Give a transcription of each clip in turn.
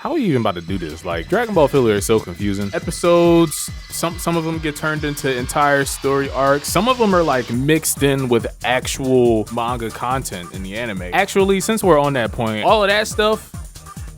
How are you even about to do this? Like, Dragon Ball filler is so confusing. Episodes, some of them get turned into entire story arcs. Some of them are like mixed in with actual manga content in the anime. Actually, since we're on that point, all of that stuff,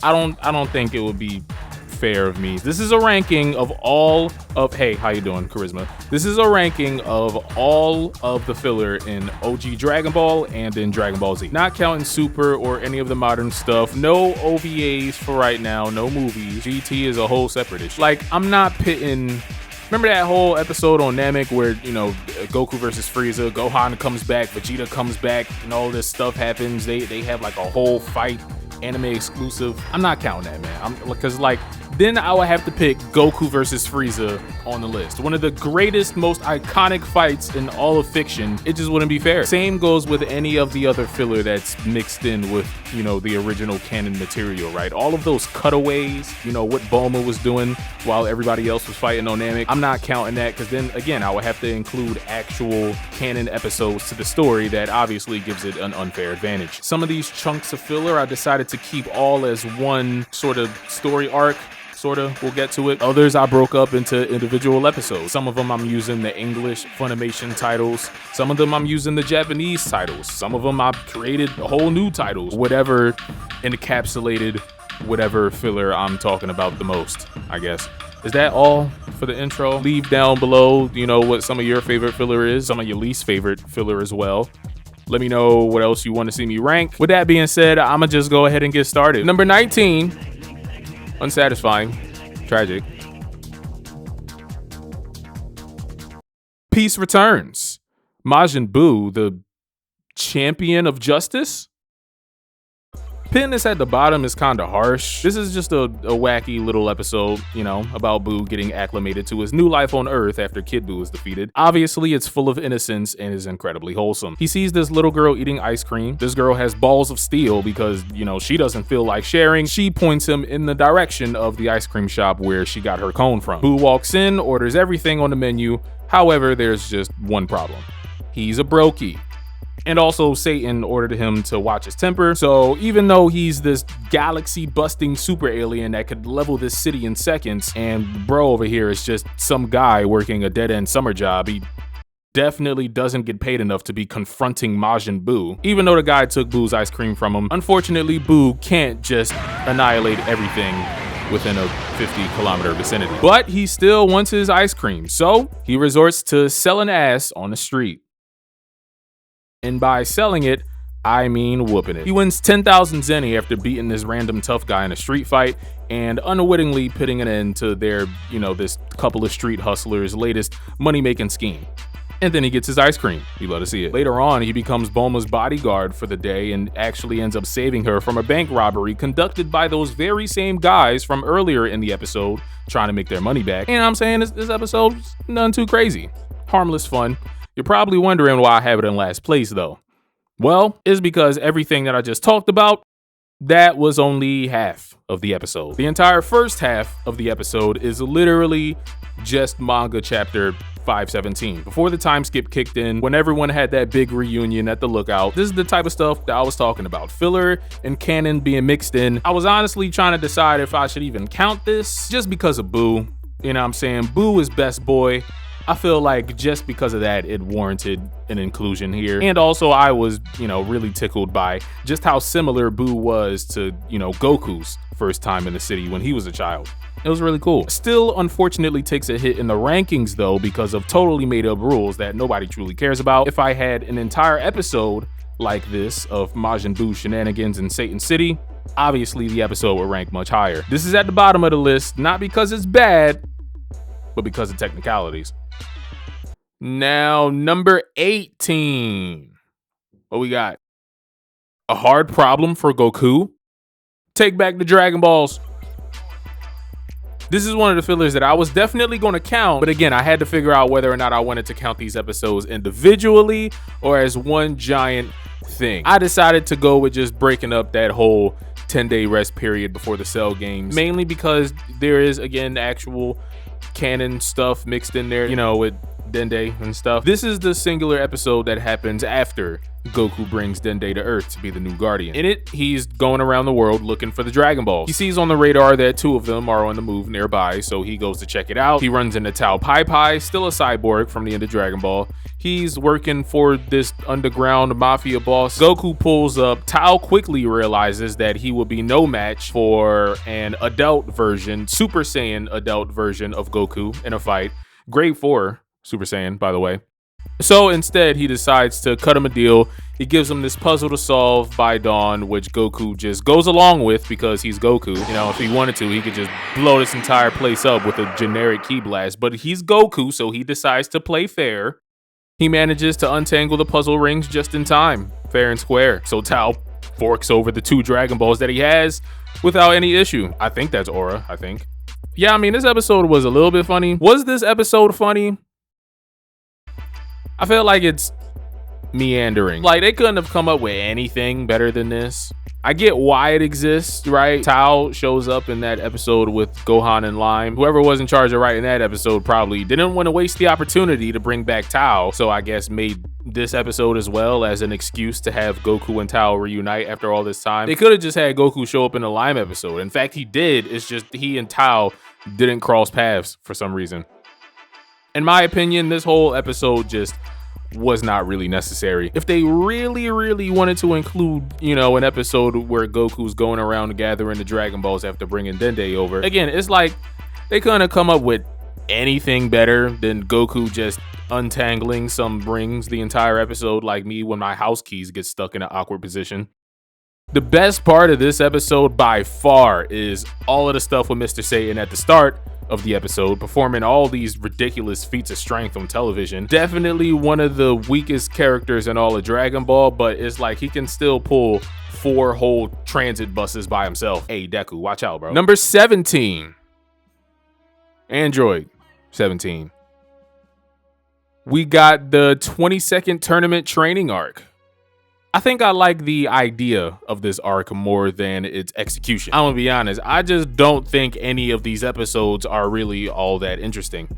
I don't think it would be fair of me. This is a ranking of all of, hey, how you doing, Charisma? This is a ranking of all of the filler in OG Dragon Ball and in Dragon Ball Z. Not counting Super or any of the modern stuff. No OVAs for right now, no movies. GT is a whole separate issue. Like, I'm not pitting. Remember that whole episode on Namek where, you know, Goku versus Frieza, Gohan comes back, Vegeta comes back, and all this stuff happens. They have like a whole fight, anime exclusive. I'm not counting that, man. Because like, then I would have to pick Goku versus Frieza on the list. One of the greatest, most iconic fights in all of fiction. It just wouldn't be fair. Same goes with any of the other filler that's mixed in with, you know, the original canon material, right? All of those cutaways, you know, what Bulma was doing while everybody else was fighting on Namek. I'm not counting that because then again, I would have to include actual canon episodes to the story that obviously gives it an unfair advantage. Some of these chunks of filler I decided to keep all as one sort of story arc. Sorta, we'll get to it. Others I broke up into individual episodes. Some of them I'm using the English Funimation titles. Some of them I'm using the Japanese titles. Some of them I've created whole new titles. Whatever encapsulated whatever filler I'm talking about the most, I guess. Is that all for the intro? Leave down below, you know, what some of your favorite filler is, some of your least favorite filler as well. Let me know what else you want to see me rank. With that being said, I'ma just go ahead and get started. Number 19. Unsatisfying. Tragic. Peace returns. Majin Buu, the champion of justice? Putting this at the bottom is kind of harsh. This is just a wacky little episode, you know, about Buu getting acclimated to his new life on Earth after Kid Buu is defeated. Obviously, it's full of innocence and is incredibly wholesome. He sees this little girl eating ice cream. This girl has balls of steel because, you know, she doesn't feel like sharing. She points him in the direction of the ice cream shop where she got her cone from. Buu walks in, orders everything on the menu. However, there's just one problem. He's a brokey. And also Satan ordered him to watch his temper. So even though he's this galaxy busting super alien that could level this city in seconds, and bro over here is just some guy working a dead-end summer job, he definitely doesn't get paid enough to be confronting Majin Buu. Even though the guy took Buu's ice cream from him, unfortunately Buu can't just annihilate everything within a 50-kilometer vicinity. But he still wants his ice cream, so he resorts to selling ass on the street. And by selling it, I mean whooping it. He wins 10,000 zeni after beating this random tough guy in a street fight and unwittingly putting an end to their, you know, this couple of street hustlers' latest money-making scheme. And then he gets his ice cream. You love to see it. Later on, he becomes Bulma's bodyguard for the day and actually ends up saving her from a bank robbery conducted by those very same guys from earlier in the episode trying to make their money back. And I'm saying this episode's none too crazy. Harmless fun. You're probably wondering why I have it in last place though. Well, it's because everything that I just talked about, that was only half of the episode. The entire first half of the episode is literally just manga chapter 517. Before the time skip kicked in, when everyone had that big reunion at the lookout, this is the type of stuff that I was talking about. Filler and canon being mixed in. I was honestly trying to decide if I should even count this just because of Buu. You know what I'm saying? Buu is best boy. I feel like just because of that, it warranted an inclusion here. And also I was, you know, really tickled by just how similar Buu was to, you know, Goku's first time in the city when he was a child. It was really cool. Still, unfortunately, takes a hit in the rankings though because of totally made up rules that nobody truly cares about. If I had an entire episode like this of Majin Buu shenanigans in Satan City, obviously the episode would rank much higher. This is at the bottom of the list, not because it's bad, but because of technicalities. Now, number 18. What we got? A hard problem for Goku? Take back the Dragon Balls. This is one of the fillers that I was definitely going to count, but again, I had to figure out whether or not I wanted to count these episodes individually or as one giant thing. I decided to go with just breaking up that whole 10-day rest period before the Cell games, mainly because there is, again, actual canon stuff mixed in there, you know, with Dende and stuff. This is the singular episode that happens after Goku brings Dende to Earth to be the new Guardian. In it, he's going around the world looking for the Dragon Balls. He sees on the radar that 2 of them are on the move nearby, so he goes to check it out. He runs into Tao Pai Pai, still a cyborg from the end of Dragon Ball. He's working for this underground mafia boss. Goku pulls up. Tao quickly realizes that he will be no match for an adult version, Super Saiyan adult version of Goku in a fight. Grade 4 Super Saiyan, by the way. So instead, he decides to cut him a deal. He gives him this puzzle to solve by dawn, which Goku just goes along with because he's Goku. You know, if he wanted to, he could just blow this entire place up with a generic ki blast. But he's Goku, so he decides to play fair. He manages to untangle the puzzle rings just in time, fair and square. So Tao forks over the 2 Dragon Balls that he has without any issue. I think that's Aura, I think. Yeah, I mean, this episode was a little bit funny. Was this episode funny? I feel like it's meandering. Like, they couldn't have come up with anything better than this. I get why it exists, right? Tao shows up in that episode with Gohan and Lime. Whoever was in charge of writing that episode probably didn't want to waste the opportunity to bring back Tao, so I guess made this episode as well as an excuse to have Goku and Tao reunite after all this time. They could have just had Goku show up in the Lime episode. In fact, he did. It's just he and Tao didn't cross paths for some reason. In my opinion, this whole episode just was not really necessary. If they really wanted to include, you know, an episode where Goku's going around gathering the Dragon Balls after bringing Dende over, again, it's like they couldn't have come up with anything better than Goku just untangling some rings the entire episode, like me when my house keys get stuck in an awkward position. The best part of this episode by far is all of the stuff with Mr. Satan at the start of the episode, performing all these ridiculous feats of strength on television. Definitely one of the weakest characters in all of Dragon Ball, but it's like he can still pull 4 whole transit buses by himself. Hey, Deku, watch out, bro. Number 17. Android 17. We got the 22nd tournament training arc. I think I like the idea of this arc more than its execution. I'm gonna be honest, I just don't think any of these episodes are really all that interesting.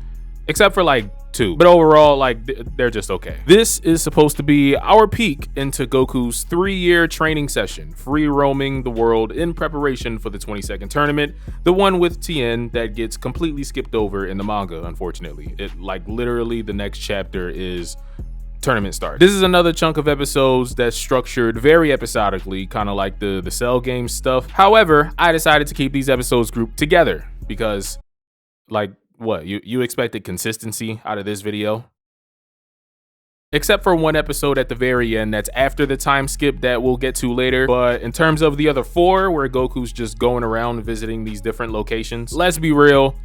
Except for like 2. But overall, like, they're just okay. This is supposed to be our peek into Goku's 3-year training session, free roaming the world in preparation for the 22nd tournament, the one with Tien that gets completely skipped over in the manga, unfortunately. It, like, literally the next chapter is tournament start. This is another chunk of episodes that's structured very episodically, kind of like the Cell game stuff. However, I decided to keep these episodes grouped together because, like, what, you expected consistency out of this video? Except for one episode at the very end that's after the time skip that we'll get to later. But in terms of the other 4, where Goku's just going around visiting these different locations, let's be real,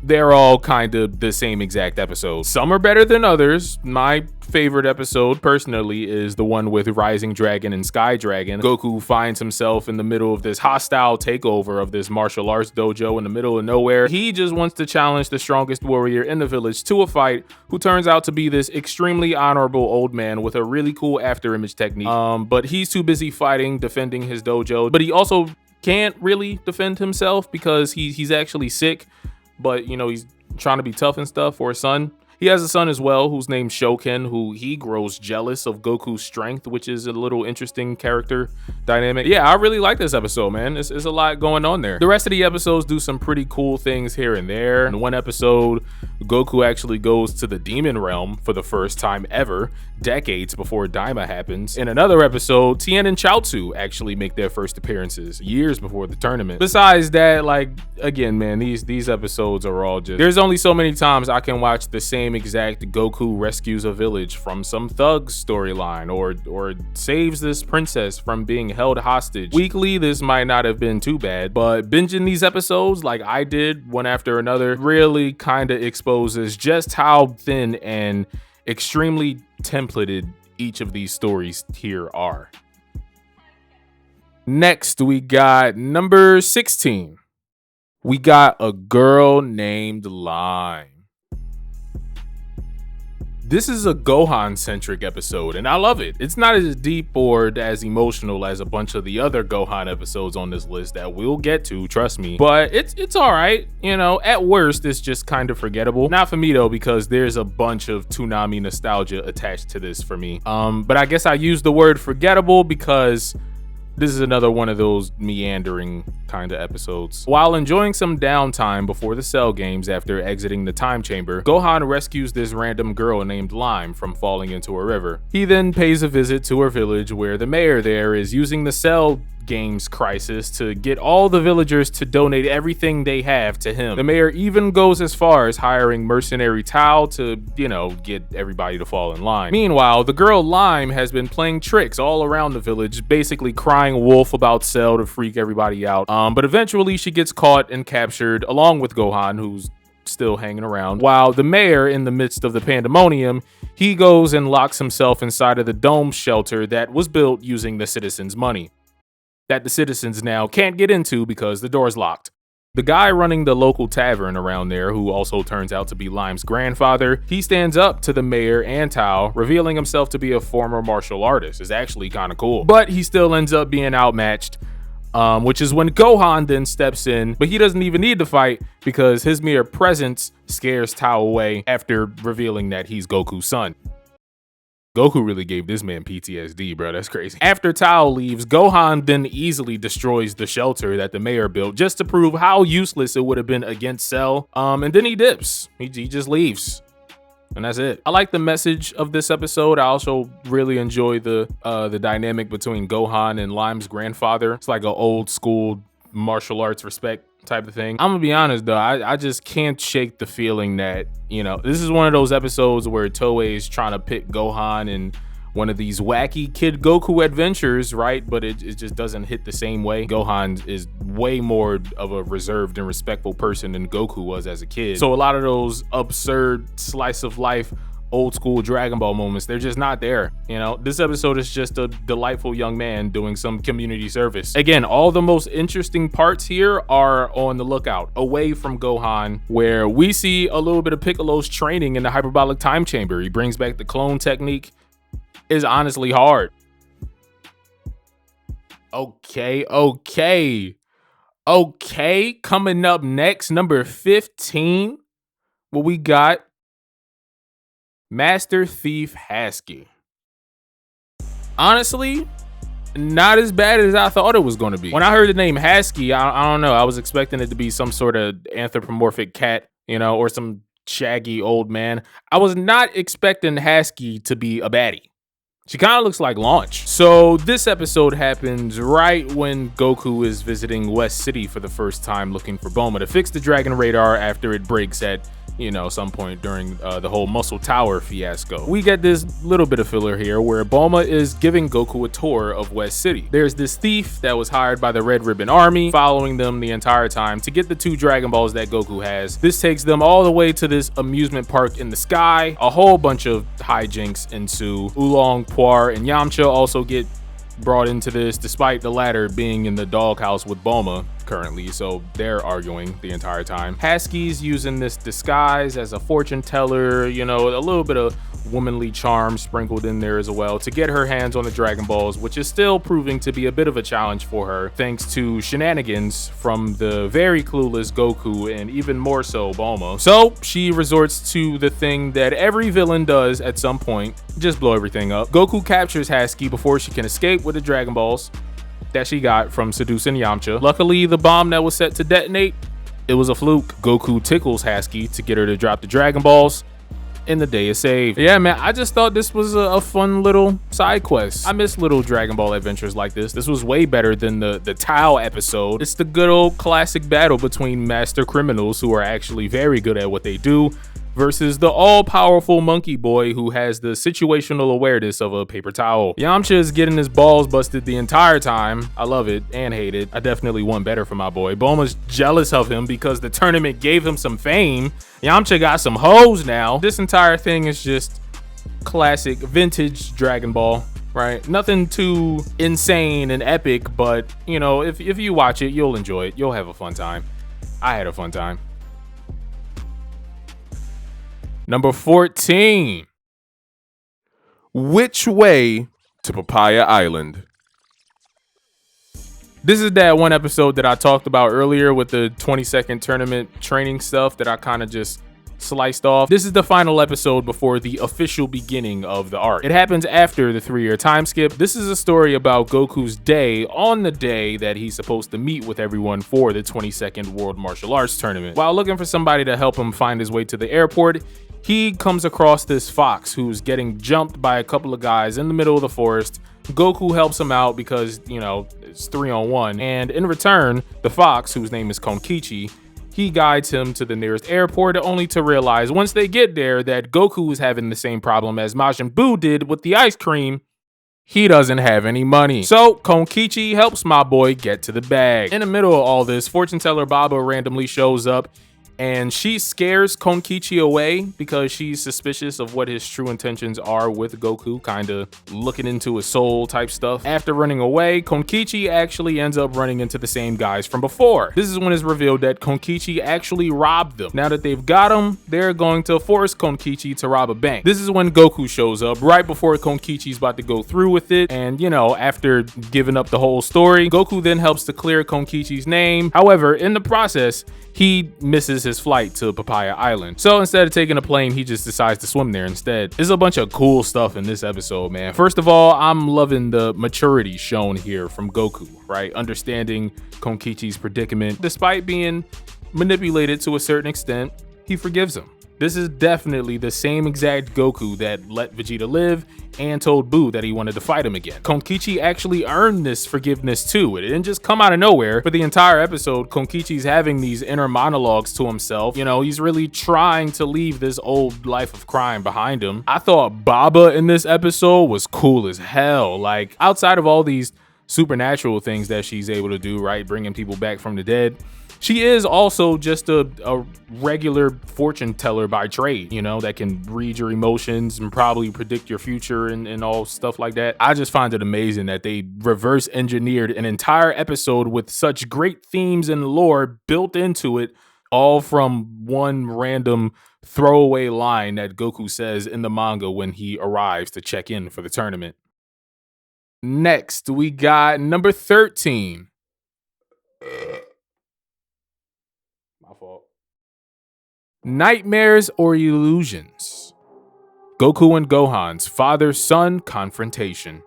they're all kind of the same exact episode. Some are better than others. My favorite episode, personally, is the one with Rising Dragon and Sky Dragon. Goku finds himself in the middle of this hostile takeover of this martial arts dojo in the middle of nowhere. He just wants to challenge the strongest warrior in the village to a fight, who turns out to be this extremely honorable old man with a really cool after image technique. But he's too busy fighting, defending his dojo. But he also can't really defend himself because he's actually sick. But, you know, he's trying to be tough and stuff for his son. He has a son as well who's named Shoken, who he grows jealous of Goku's strength, which is a little interesting character dynamic. Yeah, I really like this episode, man. There's a lot going on there. The rest of the episodes do some pretty cool things here and there. In one episode, Goku actually goes to the demon realm for the first time ever, decades before Daima happens. In another episode, Tien and Chaozu actually make their first appearances years before the tournament. Besides that, like, again, man, these episodes are all just, there's only so many times I can watch the same exact Goku rescues a village from some thug storyline or saves this princess from being held hostage. Weekly, this might not have been too bad, but binging these episodes like I did one after another really kind of exposes just how thin and extremely templated each of these stories here are. Next, we got number 16. We got a girl named Lime. This is a Gohan-centric episode, and I love it. It's not as deep or as emotional as a bunch of the other Gohan episodes on this list that we'll get to, trust me. But it's all right, you know. At worst, it's just kind of forgettable. Not for me though, because there's a bunch of Toonami nostalgia attached to this for me. But I guess I use the word forgettable because this is another one of those meandering kind of episodes. While enjoying some downtime before the Cell games after exiting the time chamber, Gohan rescues this random girl named Lime from falling into a river. He then pays a visit to her village where the mayor there is using the Cell games crisis to get all the villagers to donate everything they have to him. The mayor even goes as far as hiring mercenary Tao to, you know, get everybody to fall in line. Meanwhile, the girl Lime has been playing tricks all around the village, basically crying wolf about Cell to freak everybody out. But eventually she gets caught and captured along with Gohan, who's still hanging around, while the mayor, in the midst of the pandemonium, he goes and locks himself inside of the dome shelter that was built using the citizens' money that the citizens now can't get into because the door's locked. The guy running the local tavern around there, who also turns out to be Lime's grandfather, he stands up to the mayor and Tao, revealing himself to be a former martial artist. It's actually kind of cool. But he still ends up being outmatched, which is when Gohan then steps in, but he doesn't even need to fight because his mere presence scares Tao away after revealing that he's Goku's son. Goku really gave this man PTSD, bro. That's crazy. After Tao leaves, Gohan then easily destroys the shelter that the mayor built just to prove how useless it would have been against Cell. And then he dips. He just leaves. And that's it. I like the message of this episode. I also really enjoy the dynamic between Gohan and Lime's grandfather. It's like an old school martial arts respect type of thing. I'm gonna be honest though, I just can't shake the feeling that, you know, this is one of those episodes where Toei is trying to pit Gohan in one of these wacky Kid Goku adventures, right? But it just doesn't hit the same way. Gohan is way more of a reserved and respectful person than Goku was as a kid. So a lot of those absurd slice of life old school Dragon Ball moments, they're just not there. You know, this episode is just a delightful young man doing some community service. Again, all the most interesting parts here are on the lookout away from Gohan, where we see a little bit of Piccolo's training in the hyperbolic time chamber. He brings back the clone technique. Is honestly hard. Okay, coming up next, number 15, what we got? Master Thief Hasky. Honestly, not as bad as I thought it was going to be. When I heard the name Hasky, I don't know. I was expecting it to be some sort of anthropomorphic cat, you know, or some shaggy old man. I was not expecting Hasky to be a baddie. She kind of looks like Launch. So this episode happens right when Goku is visiting West City for the first time looking for Bulma to fix the Dragon Radar after it breaks at, you know, some point during the whole Muscle Tower fiasco. We get this little bit of filler here where Bulma is giving Goku a tour of West City. There's this thief that was hired by the Red Ribbon Army, following them the entire time to get the 2 Dragon Balls that Goku has. This takes them all the way to this amusement park in the sky. A whole bunch of hijinks ensue. Oolong, Puar, and Yamcha also get brought into this, despite the latter being in the doghouse with Bulma currently, so they're arguing the entire time. Hasky's using this disguise as a fortune teller, you know, a little bit of womanly charm sprinkled in there as well to get her hands on the Dragon Balls, which is still proving to be a bit of a challenge for her thanks to shenanigans from the very clueless Goku and even more so Bulma. So she resorts to the thing that every villain does at some point, just blow everything up. Goku captures Hasky before she can escape with the Dragon Balls that she got from seducing Yamcha. Luckily, the bomb that was set to detonate, it was a fluke. Goku tickles Hasky to get her to drop the Dragon Balls, and the day is saved. Yeah, man, I just thought this was a fun little side quest. I miss little Dragon Ball adventures like this. This was way better than the Tao episode. It's the good old classic battle between master criminals who are actually very good at what they do versus the all-powerful monkey boy who has the situational awareness of a paper towel. Yamcha is getting his balls busted the entire time. I love it and hate it. I definitely want better for my boy. Bulma's jealous of him because the tournament gave him some fame. Yamcha got some hoes now. This entire thing is just classic vintage Dragon Ball, right? Nothing too insane and epic, but you know, if you watch it, you'll enjoy it. You'll have a fun time. I had a fun time. Number 14, Which way to Papaya Island? This is that one episode that I talked about earlier with the 20-second tournament training stuff that I kind of just sliced off. This is the final episode before the official beginning of the arc. It happens after the 3-year time skip. This is a story about Goku's day on the day that he's supposed to meet with everyone for the 22nd World Martial Arts Tournament. While looking for somebody to help him find his way to the airport, he comes across this fox who's getting jumped by a couple of guys in the middle of the forest. Goku helps him out because, you know, it's 3-on-1, and in return, the fox, whose name is Konkichi, he guides him to the nearest airport, only to realize once they get there that Goku is having the same problem as Majin Buu did with the ice cream. He doesn't have any money. So Konkichi helps my boy get to the bag. In the middle of all this, fortune teller Baba randomly shows up, and she scares Konkichi away because she's suspicious of what his true intentions are with Goku, kind of looking into his soul type stuff. After running away, Konkichi actually ends up running into the same guys from before. This is when it's revealed that Konkichi actually robbed them. Now that they've got him, they're going to force Konkichi to rob a bank. This is when Goku shows up right before Konkichi's about to go through with it. And, you know, after giving up the whole story, Goku then helps to clear Konkichi's name. However, in the process, he misses his flight to Papaya Island. So instead of taking a plane, he just decides to swim there instead. There's a bunch of cool stuff in this episode, man. First of all, I'm loving the maturity shown here from Goku, right? Understanding Konkichi's predicament. Despite being manipulated to a certain extent, he forgives him. This is definitely the same exact Goku that let Vegeta live and told Buu that he wanted to fight him again. Konkichi actually earned this forgiveness too. It didn't just come out of nowhere. For the entire episode, Konkichi's having these inner monologues to himself. You know, he's really trying to leave this old life of crime behind him. I thought Baba in this episode was cool as hell. Like, outside of all these supernatural things that she's able to do, right? Bringing people back from the dead. She is also just a regular fortune teller by trade, you know, that can read your emotions and probably predict your future and all stuff like that. I just find it amazing that they reverse engineered an entire episode with such great themes and lore built into it, all from one random throwaway line that Goku says in the manga when he arrives to check in for the tournament. Next, we got number 13. Nightmares or illusions? Goku and Gohan's father-son confrontation.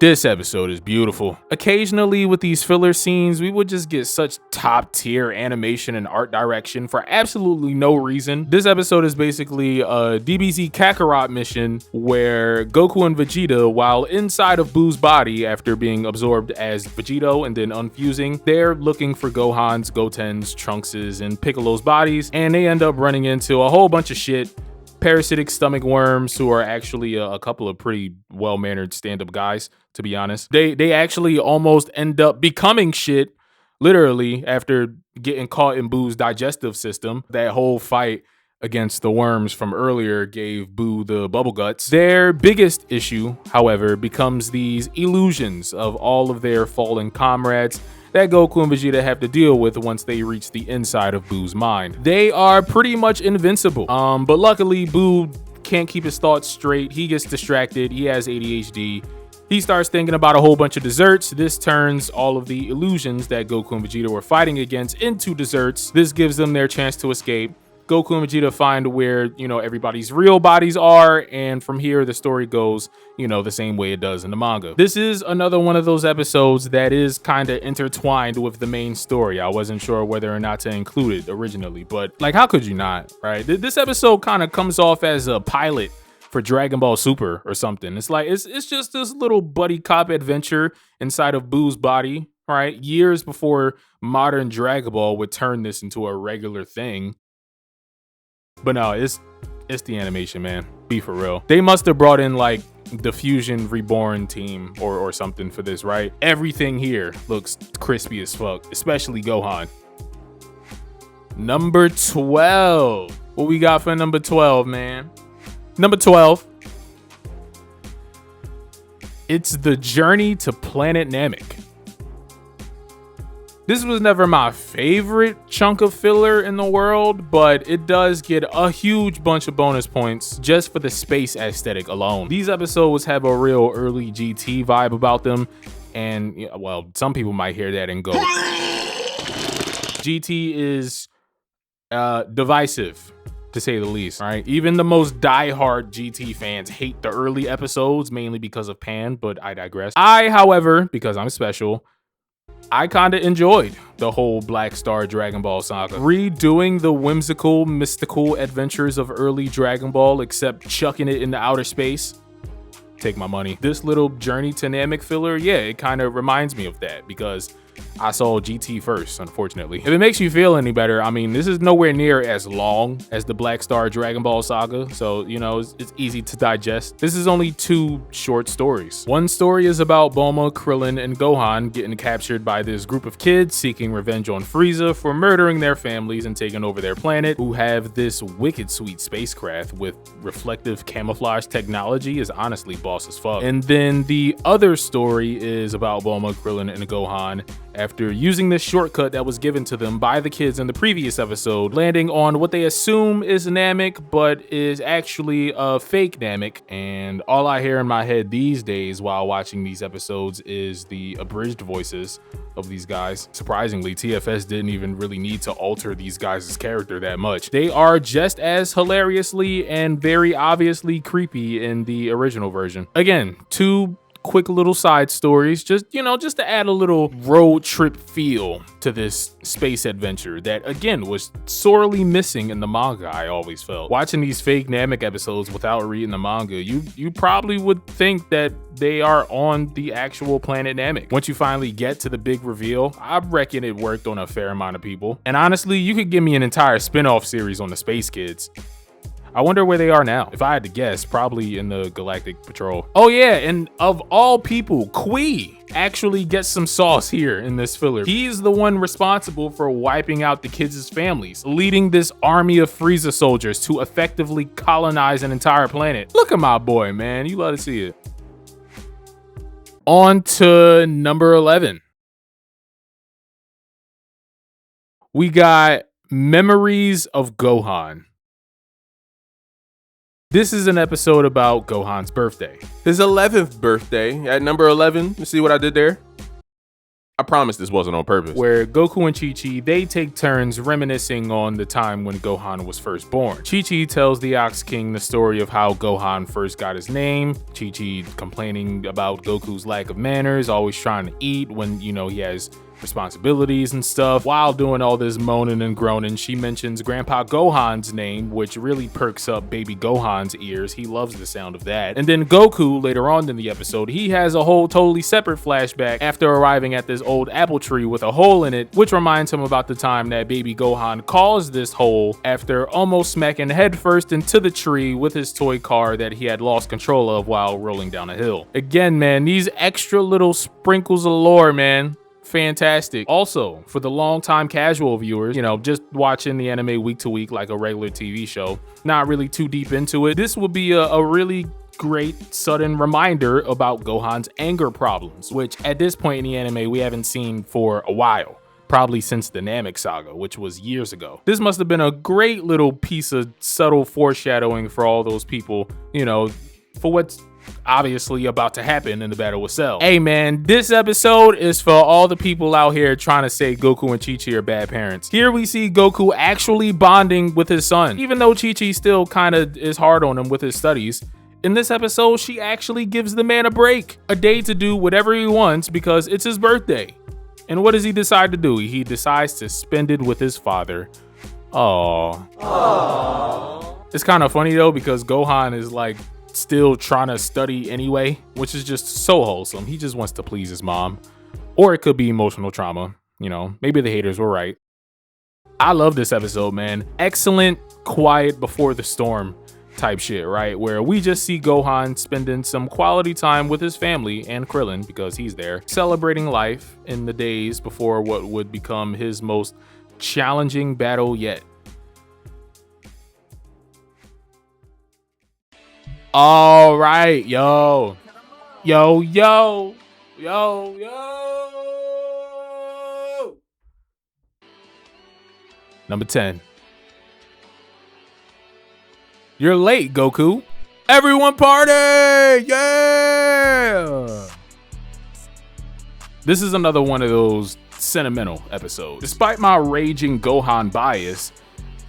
This episode is beautiful. Occasionally with these filler scenes, we would just get such top-tier animation and art direction for absolutely no reason. This episode is basically a DBZ Kakarot mission where Goku and Vegeta, while inside of Buu's body after being absorbed as Vegito and then unfusing, they're looking for Gohan's, Goten's, Trunks', and Piccolo's bodies, and they end up running into a whole bunch of shit. Parasitic stomach worms who are actually a couple of pretty well-mannered stand-up guys, to be honest. They actually almost end up becoming shit, literally, after getting caught in Buu's digestive system. That whole fight against the worms from earlier gave Buu the bubble guts. Their biggest issue, however, becomes these illusions of all of their fallen comrades that Goku and Vegeta have to deal with once they reach the inside of Buu's mind. They are pretty much invincible, but luckily Buu can't keep his thoughts straight. He gets distracted. He has ADHD. He starts thinking about a whole bunch of desserts. This turns all of the illusions that Goku and Vegeta were fighting against into desserts. This gives them their chance to escape. Goku and Vegeta find where, you know, everybody's real bodies are, and from here the story goes, you know, the same way it does in the manga. This is another one of those episodes that is kind of intertwined with the main story. I wasn't sure whether or not to include it originally, but like, how could you not, right? This episode kind of comes off as a pilot for Dragon Ball Super or something. It's like, it's just this little buddy cop adventure inside of Buu's body, right? Years before modern Dragon Ball would turn this into a regular thing. But no, it's the animation, man. Be for real. They must have brought in like the Fusion Reborn team or something for this, right? Everything here looks crispy as fuck, especially Gohan. Number 12. What we got for number 12, man? Number 12. It's the journey to planet Namek. This was never my favorite chunk of filler in the world, but it does get a huge bunch of bonus points just for the space aesthetic alone. These episodes have a real early GT vibe about them, and well, some people might hear that and go, GT is divisive, to say the least, right? Even the most diehard GT fans hate the early episodes, mainly because of Pan, but I digress. I, however, because I'm special, I kinda enjoyed the whole Black Star Dragon Ball saga. Redoing the whimsical, mystical adventures of early Dragon Ball, except chucking it into outer space. Take my money. This little Journey to Namek filler, yeah, it kind of reminds me of that because I saw GT first, unfortunately. If it makes you feel any better, I mean, this is nowhere near as long as the Black Star Dragon Ball saga, so, you know, it's easy to digest. This is only 2 short stories. One story is about Bulma, Krillin, and Gohan getting captured by this group of kids seeking revenge on Frieza for murdering their families and taking over their planet, who have this wicked sweet spacecraft with reflective camouflage technology is honestly boss as fuck. And then the other story is about Bulma, Krillin, and Gohan after using this shortcut that was given to them by the kids in the previous episode, landing on what they assume is Namek, but is actually a fake Namek. And all I hear in my head these days while watching these episodes is the abridged voices of these guys. Surprisingly, TFS didn't even really need to alter these guys' character that much. They are just as hilariously and very obviously creepy in the original version. Again, 2 quick little side stories, just to add a little road trip feel to this space adventure that, again, was sorely missing in the manga. I always felt watching these fake Namek episodes without reading the manga, you probably would think that they are on the actual planet Namek. Once you finally get to the big reveal, I reckon it worked on a fair amount of people. And honestly, you could give me an entire spin-off series on the Space Kids. I wonder where they are now. If I had to guess, probably in the Galactic Patrol. Oh yeah, and of all people, Kui actually gets some sauce here in this filler. He's the one responsible for wiping out the kids' families, leading this army of Frieza soldiers to effectively colonize an entire planet. Look at my boy, man. You love to see it. On to number 11. We got Memories of Gohan. This is an episode about Gohan's birthday. His 11th birthday at number 11. You see what I did there? I promise this wasn't on purpose. Where Goku and Chi-Chi, they take turns reminiscing on the time when Gohan was first born. Chi-Chi tells the Ox King the story of how Gohan first got his name. Chi-Chi complaining about Goku's lack of manners, always trying to eat when, he has responsibilities and stuff. While doing all this moaning and groaning, she mentions Grandpa Gohan's name, which really perks up baby Gohan's ears. He loves the sound of that. And then Goku, later on in the episode, he has a whole totally separate flashback after arriving at this old apple tree with a hole in it, which reminds him about the time that baby Gohan caused this hole after almost smacking headfirst into the tree with his toy car that he had lost control of while rolling down a hill. Again, man, these extra little sprinkles of lore, man. Fantastic. Also, for the long-time casual viewers, just watching the anime week to week like a regular TV show, not really too deep into it, this will be a really great sudden reminder about Gohan's anger problems, which at this point in the anime we haven't seen for a while. Probably since the Namek Saga, which was years ago. This must have been a great little piece of subtle foreshadowing for all those people, for what's obviously about to happen in the battle with Cell. Hey man, this episode is for all the people out here trying to say Goku and Chi-Chi are bad parents. Here we see Goku actually bonding with his son, even though Chi-Chi still kind of is hard on him with his studies. In this episode, she actually gives the man a break, a day to do whatever he wants because it's his birthday. And what does he decide to do? He decides to spend it with his father. Aww. It's kind of funny though because Gohan is like still trying to study anyway, which is just so wholesome. He just wants to please his mom. Or it could be emotional trauma. Maybe the haters were right. I love this episode, man. Excellent quiet before the storm type shit, right? Where we just see Gohan spending some quality time with his family and Krillin, because he's there, celebrating life in the days before what would become his most challenging battle yet. All right, yo. Number 10. You're late, Goku. Everyone party! Yeah! This is another one of those sentimental episodes. Despite my raging Gohan bias,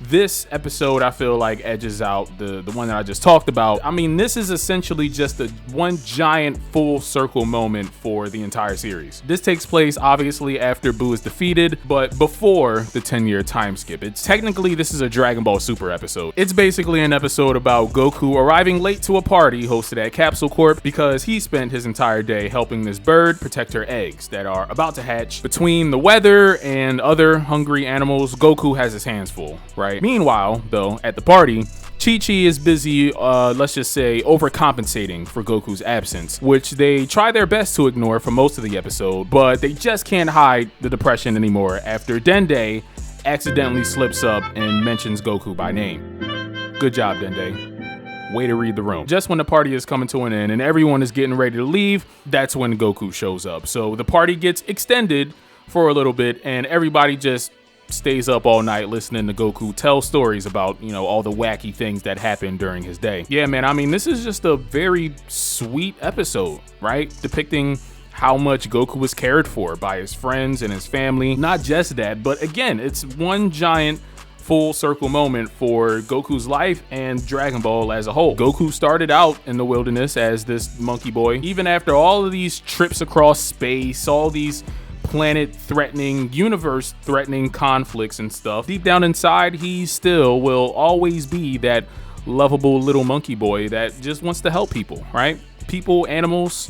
this episode I feel like edges out the one that I just talked about. I mean, this is essentially just a one giant full circle moment for the entire series. This takes place obviously after Buu is defeated, but before the 10-year time skip. It's technically, this is a Dragon Ball Super episode. It's basically an episode about Goku arriving late to a party hosted at Capsule Corp because he spent his entire day helping this bird protect her eggs that are about to hatch. Between the weather and other hungry animals, Goku has his hands full, right? Meanwhile, though, at the party, Chi-Chi is busy, let's just say, overcompensating for Goku's absence, which they try their best to ignore for most of the episode, but they just can't hide the depression anymore after Dende accidentally slips up and mentions Goku by name. Good job, Dende. Way to read the room. Just when the party is coming to an end and everyone is getting ready to leave, that's when Goku shows up. So the party gets extended for a little bit and everybody just stays up all night listening to Goku tell stories about, you know, all the wacky things that happened during his day. Yeah, man, I mean, this is just a very sweet episode, right? Depicting how much Goku was cared for by his friends and his family. Not just that, but again, it's one giant full circle moment for Goku's life and Dragon Ball as a whole. Goku started out in the wilderness as this monkey boy. Even after all of these trips across space, all these planet-threatening, universe-threatening conflicts and stuff, deep down inside, he still will always be that lovable little monkey boy that just wants to help people, right? People, animals,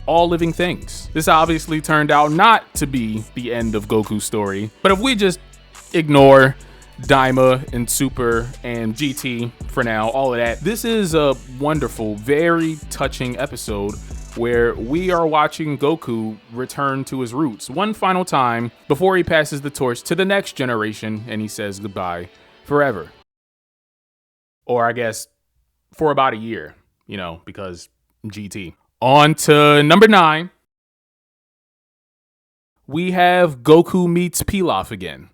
all living things. This obviously turned out not to be the end of Goku's story, but if we just ignore Daima and Super and GT for now, all of that, this is a wonderful, very touching episode where we are watching Goku return to his roots one final time before he passes the torch to the next generation and he says goodbye forever. Or I guess for about a year, you know, because GT. On to number 9. We have Goku meets Pilaf again.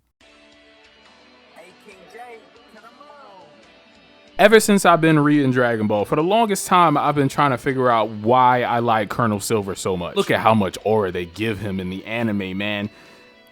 Ever since I've been reading Dragon Ball, for the longest time, I've been trying to figure out why I like Colonel Silver so much. Look at how much aura they give him in the anime, man.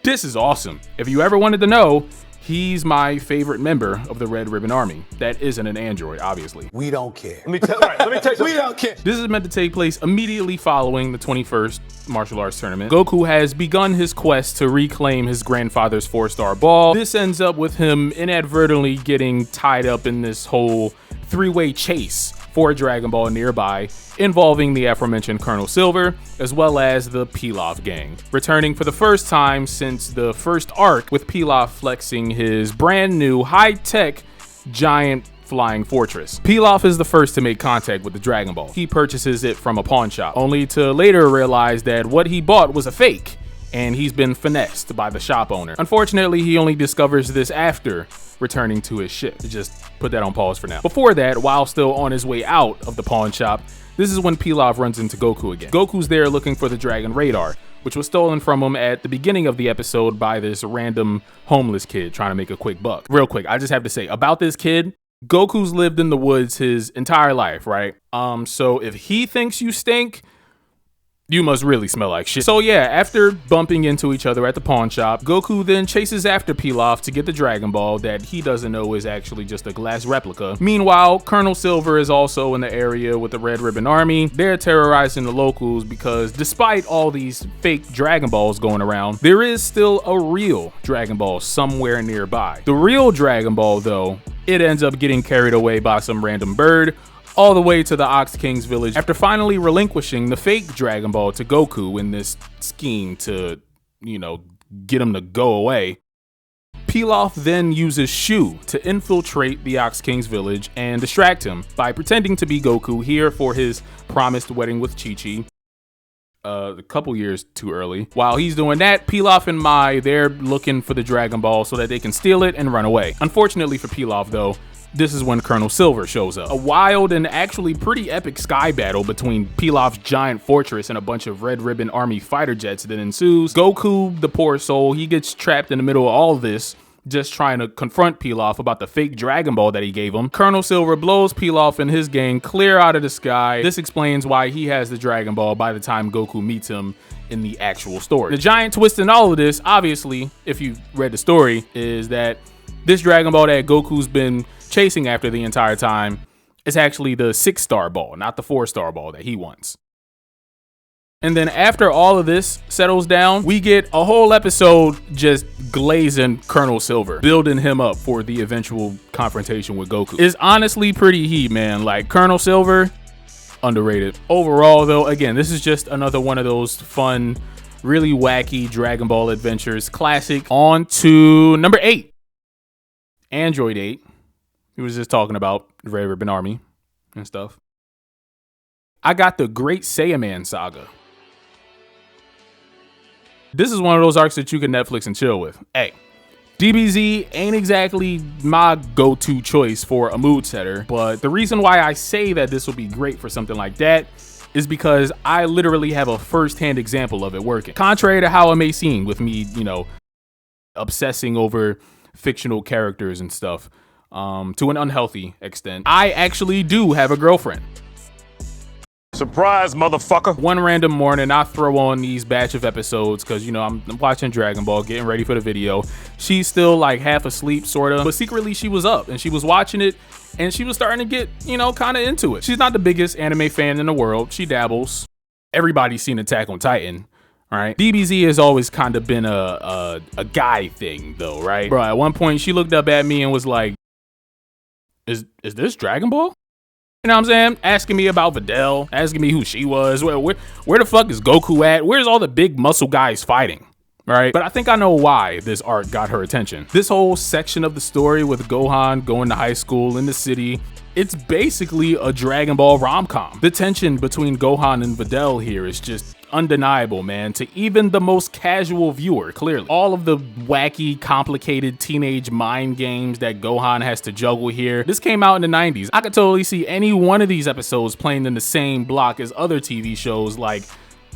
This is awesome. If you ever wanted to know, he's my favorite member of the Red Ribbon Army. That isn't an android, obviously. We don't care. Let me tell you something. We don't care. This is meant to take place immediately following the 21st martial arts tournament. Goku has begun his quest to reclaim his grandfather's 4-star ball. This ends up with him inadvertently getting tied up in this whole 3-way chase for Dragon Ball nearby, involving the aforementioned Colonel Silver, as well as the Pilaf gang, returning for the first time since the first arc, with Pilaf flexing his brand new high-tech giant flying fortress. Pilaf is the first to make contact with the Dragon Ball. He purchases it from a pawn shop, only to later realize that what he bought was a fake, and he's been finessed by the shop owner. Unfortunately, he only discovers this after returning to his ship. Just put that on pause for now. Before that, while still on his way out of the pawn shop, this is when Pilaf runs into Goku again. Goku's there looking for the Dragon Radar, which was stolen from him at the beginning of the episode by this random homeless kid trying to make a quick buck. Real quick, I just have to say about this kid, Goku's lived in the woods his entire life, right? So if he thinks you stink, you must really smell like shit. So yeah, after bumping into each other at the pawn shop, Goku then chases after Pilaf to get the Dragon Ball that he doesn't know is actually just a glass replica. Meanwhile, Colonel Silver is also in the area with the Red Ribbon Army. They're terrorizing the locals because despite all these fake Dragon Balls going around, there is still a real Dragon Ball somewhere nearby. The real Dragon Ball, though, it ends up getting carried away by some random bird all the way to the Ox King's village after finally relinquishing the fake Dragon Ball to Goku in this scheme to, you know, get him to go away. Pilaf then uses Shu to infiltrate the Ox King's village and distract him by pretending to be Goku here for his promised wedding with Chi-Chi. A couple years too early. While he's doing that, Pilaf and Mai, they're looking for the Dragon Ball so that they can steal it and run away. Unfortunately for Pilaf, though, this is when Colonel Silver shows up. A wild and actually pretty epic sky battle between Pilaf's giant fortress and a bunch of Red Ribbon Army fighter jets that ensues. Goku, the poor soul, he gets trapped in the middle of all this just trying to confront Pilaf about the fake Dragon Ball that he gave him. Colonel Silver blows Pilaf and his gang clear out of the sky. This explains why he has the Dragon Ball by the time Goku meets him in the actual story. The giant twist in all of this, obviously, if you read the story, is that this Dragon Ball that Goku's been chasing after the entire time is actually the 6-star ball, not the 4-star ball that he wants. And then after all of this settles down, we get a whole episode just glazing Colonel Silver, building him up for the eventual confrontation with Goku. It's honestly pretty heat, man. Like, Colonel Silver, underrated. Overall, though, again, this is just another one of those fun, really wacky Dragon Ball adventures. Classic. On to number 8. Android 8. He was just talking about the Red Ribbon Army and stuff. I got the Great Saiyaman Saga. This is one of those arcs that you can Netflix and chill with. Hey, DBZ ain't exactly my go-to choice for a mood setter, but the reason why I say that this would be great for something like that is because I literally have a first-hand example of it working. Contrary to how it may seem with me, you know, obsessing over fictional characters and stuff, to an unhealthy extent, I actually do have a girlfriend. Surprise, motherfucker. One random morning, I throw on these batch of episodes because, you know, I'm watching Dragon Ball, getting ready for the video. She's still like half asleep, sort of, but secretly she was up and she was watching it and she was starting to get, you know, kind of into it. She's not the biggest anime fan in the world. She dabbles. Everybody's seen Attack on Titan, right? DBZ has always kind of been a guy thing, though, right? Bro, at one point, she looked up at me and was like, is this Dragon Ball? You know what I'm saying? Asking me about Videl, asking me who she was. Where the fuck is Goku at? Where's all the big muscle guys fighting? Right? But I think I know why this arc got her attention. This whole section of the story with Gohan going to high school in the city, it's basically a Dragon Ball rom-com. The tension between Gohan and Videl here is just undeniable, man, to even the most casual viewer, clearly. All of the wacky, complicated teenage mind games that Gohan has to juggle here. This came out in the 90s. I could totally see any one of these episodes playing in the same block as other TV shows like,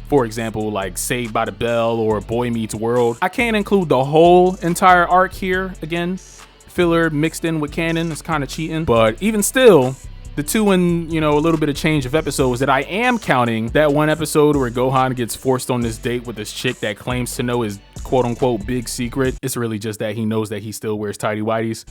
for example, like Saved by the Bell or Boy Meets World. I can't include the whole entire arc here. Again, filler mixed in with canon is kind of cheating, but even still, the two and, you know, a little bit of change of episodes that I am counting, that one episode where Gohan gets forced on this date with this chick that claims to know his quote unquote big secret. It's really just that he knows that he still wears tighty whities.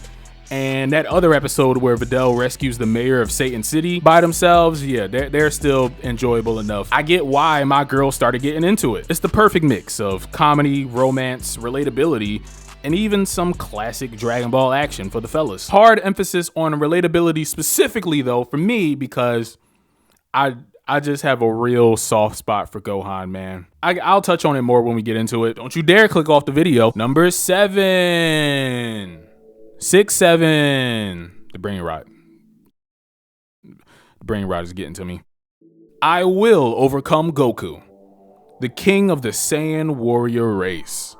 And that other episode where Videl rescues the mayor of Satan City by themselves, yeah, they're still enjoyable enough. I get why my girl started getting into it. It's the perfect mix of comedy, romance, relatability, and even some classic Dragon Ball action for the fellas. Hard emphasis on relatability specifically, though, for me, because I just have a real soft spot for Gohan, man. I'll touch on it more when we get into it. Don't you dare click off the video. Number 7. 6, 7. The brain rot. The brain rot is getting to me. I will overcome Goku, the king of the Saiyan warrior race.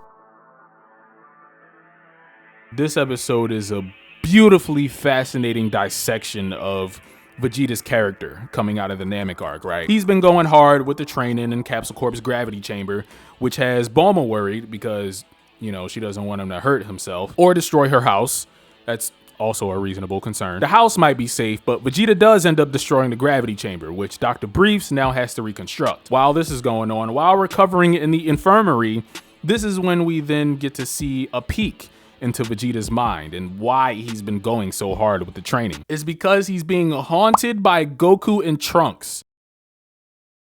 This episode is a beautifully fascinating dissection of Vegeta's character coming out of the Namek arc, right? He's been going hard with the training in Capsule Corp's gravity chamber, which has Bulma worried because, you know, she doesn't want him to hurt himself or destroy her house. That's also a reasonable concern. The house might be safe, but Vegeta does end up destroying the gravity chamber, which Dr. Briefs now has to reconstruct. While this is going on, while recovering in the infirmary, this is when we then get to see a peek into Vegeta's mind and why he's been going so hard with the training. It's because he's being haunted by Goku and Trunks.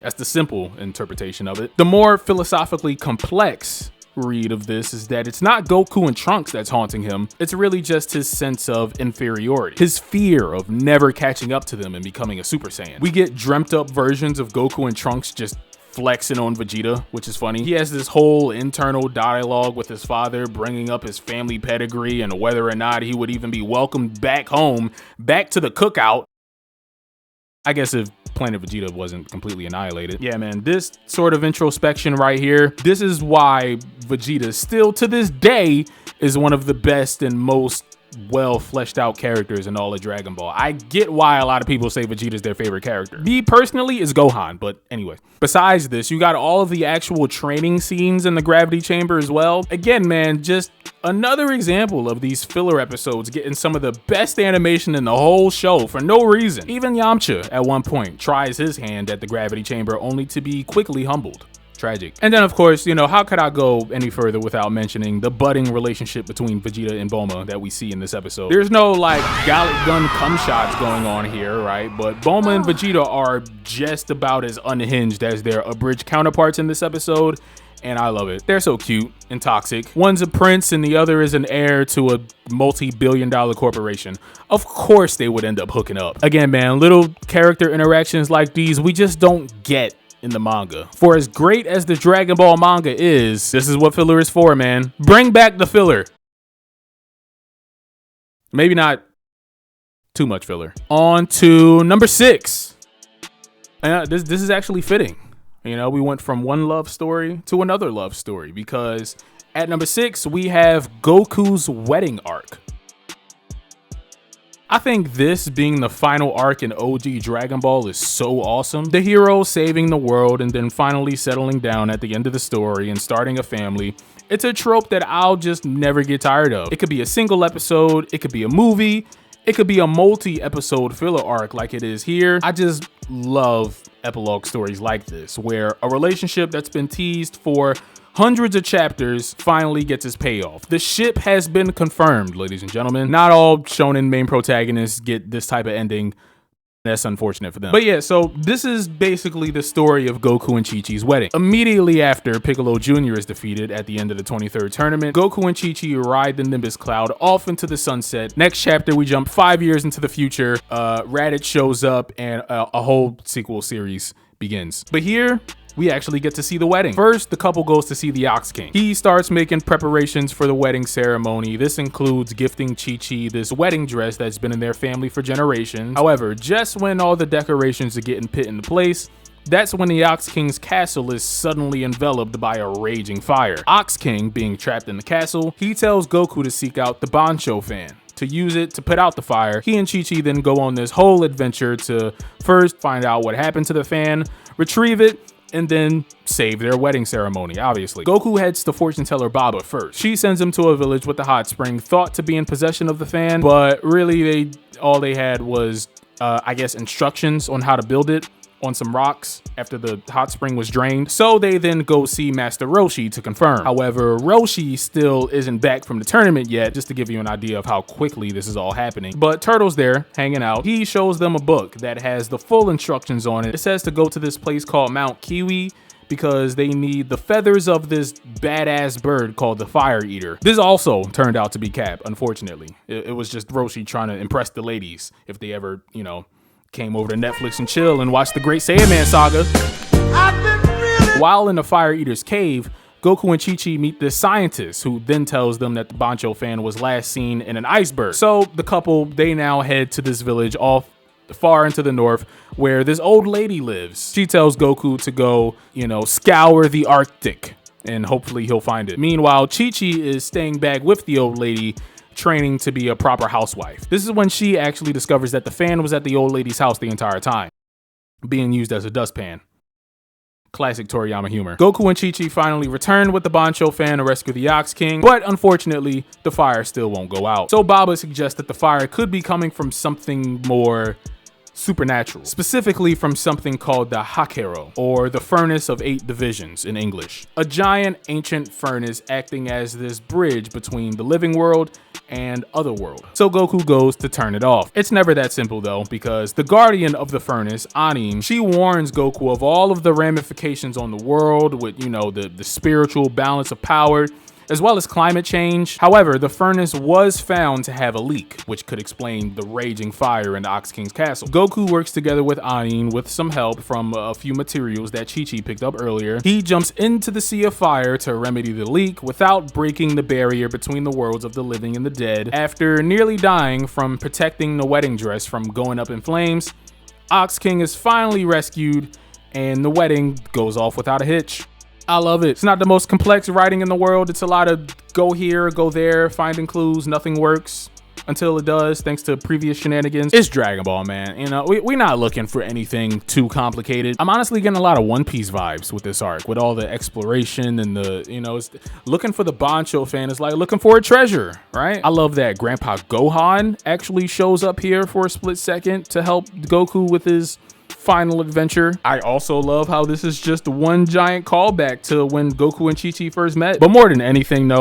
That's the simple interpretation of it. The more philosophically complex read of this is that it's not Goku and Trunks that's haunting him. It's really just his sense of inferiority, his fear of never catching up to them and becoming a Super Saiyan. We get dreamt up versions of Goku and Trunks just flexing on Vegeta, which is funny. He has this whole internal dialogue with his father, bringing up his family pedigree and whether or not he would even be welcomed back home, back to the cookout. I guess if Planet Vegeta wasn't completely annihilated. Yeah, man, this sort of introspection right here, this is why Vegeta still to this day is one of the best and most well fleshed out characters in all of Dragon Ball. I get why a lot of people say Vegeta's their favorite character. Me personally is Gohan, but anyway. Besides this, you got all of the actual training scenes in the gravity chamber as well. Again, man, just Another example of these filler episodes getting some of the best animation in the whole show for no reason. Even Yamcha, at one point, tries his hand at the gravity chamber only to be quickly humbled. Tragic. And then, of course, you know, how could I go any further without mentioning the budding relationship between Vegeta and Bulma that we see in this episode. There's no, like, Gallic gun cum shots going on here, right? But Bulma and Vegeta are just about as unhinged as their abridged counterparts in this episode, and I love it. They're so cute and toxic. One's a prince and the other is an heir to a multi-billion-dollar corporation. Of course they would end up hooking up. Again, man, little character interactions like these we just don't get in the manga. For as great as the Dragon Ball manga is, this is what filler is for, man. Bring back the filler. Maybe not too much filler. On to number 6. This is actually fitting. You know, we went from one love story to another love story because at number 6, we have Goku's Wedding Arc. I think this being the final arc in OG Dragon Ball is so awesome. The hero saving the world and then finally settling down at the end of the story and starting a family. It's a trope that I'll just never get tired of. It could be a single episode, it could be a movie, it could be a multi-episode filler arc like it is here. I just love epilogue stories like this, where a relationship that's been teased for hundreds of chapters finally gets its payoff. The ship has been confirmed, ladies and gentlemen. Not all shonen main protagonists get this type of ending. That's unfortunate for them. But yeah, so this is basically the story of Goku and Chi-Chi's wedding. Immediately after Piccolo Jr. is defeated at the end of the 23rd tournament, Goku and Chi-Chi ride the Nimbus Cloud off into the sunset. Next chapter, we jump 5 years into the future. Raditz shows up and a whole sequel series begins. But here, we actually get to see the wedding. First, the couple goes to see the Ox King. He starts making preparations for the wedding ceremony. This includes gifting Chi-Chi this wedding dress that's been in their family for generations. However, just when all the decorations are getting put into place, that's when the Ox King's castle is suddenly enveloped by a raging fire. Ox King, being trapped in the castle, he tells Goku to seek out the Bancho fan to use it to put out the fire. He and Chi-Chi then go on this whole adventure to first find out what happened to the fan, retrieve it, and then save their wedding ceremony, obviously. Goku heads to fortune teller Baba first. She sends him to a village with a hot spring, thought to be in possession of the fan, but really all they had was, I guess, instructions on how to build it on some rocks after the hot spring was drained. So they then go see Master Roshi to confirm. However, Roshi still isn't back from the tournament yet, just to give you an idea of how quickly this is all happening. But Turtle's there, hanging out. He shows them a book that has the full instructions on it. It says to go to this place called Mount Kiwi because they need the feathers of this badass bird called the Fire Eater. This also turned out to be cap, unfortunately. It was just Roshi trying to impress the ladies if they ever, you know, came over to Netflix and chill and watched the great Saiyaman saga. While in the Fire Eater's cave, Goku and Chi-Chi meet this scientist who then tells them that the Bancho fan was last seen in an iceberg. So the couple, they now head to this village off far into the north where this old lady lives. She tells Goku to go, you know, scour the Arctic and hopefully he'll find it. Meanwhile, Chi-Chi is staying back with the old lady, training to be a proper housewife. This is when she actually discovers that the fan was at the old lady's house the entire time, being used as a dustpan. Classic Toriyama humor. Goku and Chi-Chi finally return with the Bancho fan to rescue the Ox King, but unfortunately, the fire still won't go out. So Baba suggests that the fire could be coming from something more supernatural, specifically from something called the Hakero, or the Furnace of 8 Divisions in English. A giant ancient furnace acting as this bridge between the living world and otherworld. So Goku goes to turn it off. It's never that simple though, because the guardian of the furnace, Anin, she warns Goku of all of the ramifications on the world with, you know, the spiritual balance of power, as well as climate change. However, the furnace was found to have a leak, which could explain the raging fire in the Ox King's castle. Goku works together with Anin with some help from a few materials that Chi-Chi picked up earlier. He jumps into the sea of fire to remedy the leak without breaking the barrier between the worlds of the living and the dead. After nearly dying from protecting the wedding dress from going up in flames, Ox King is finally rescued and the wedding goes off without a hitch. I love it. It's not the most complex writing in the world. It's a lot of go here, go there, finding clues, nothing works. until it does, thanks to previous shenanigans. It's Dragon Ball, man. You know, we're not looking for anything too complicated. I'm honestly getting a lot of One Piece vibes with this arc, with all the exploration and the, you know, it's looking for the Bancho fan is like looking for a treasure, right? I love that Grandpa Gohan actually shows up here for a split second to help Goku with his final adventure. I also love how this is just one giant callback to when Goku and Chi-Chi first met. But more than anything,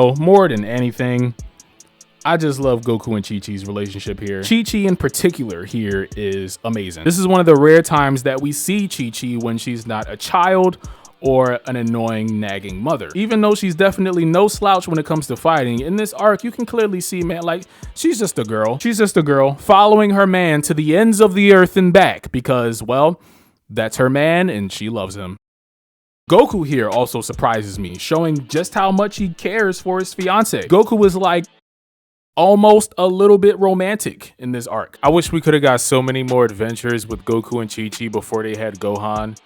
I just love Goku and Chi-Chi's relationship here. Chi-Chi in particular here is amazing. This is one of the rare times that we see Chi-Chi when she's not a child or an annoying, nagging mother. Even though she's definitely no slouch when it comes to fighting, in this arc, you can clearly see, man, like, she's just a girl. She's just a girl following her man to the ends of the earth and back because, well, that's her man and she loves him. Goku here also surprises me, showing just how much he cares for his fiance. Goku is like, almost a little bit romantic in this arc. I wish we could have got so many more adventures with Goku and Chi-Chi before they had Gohan.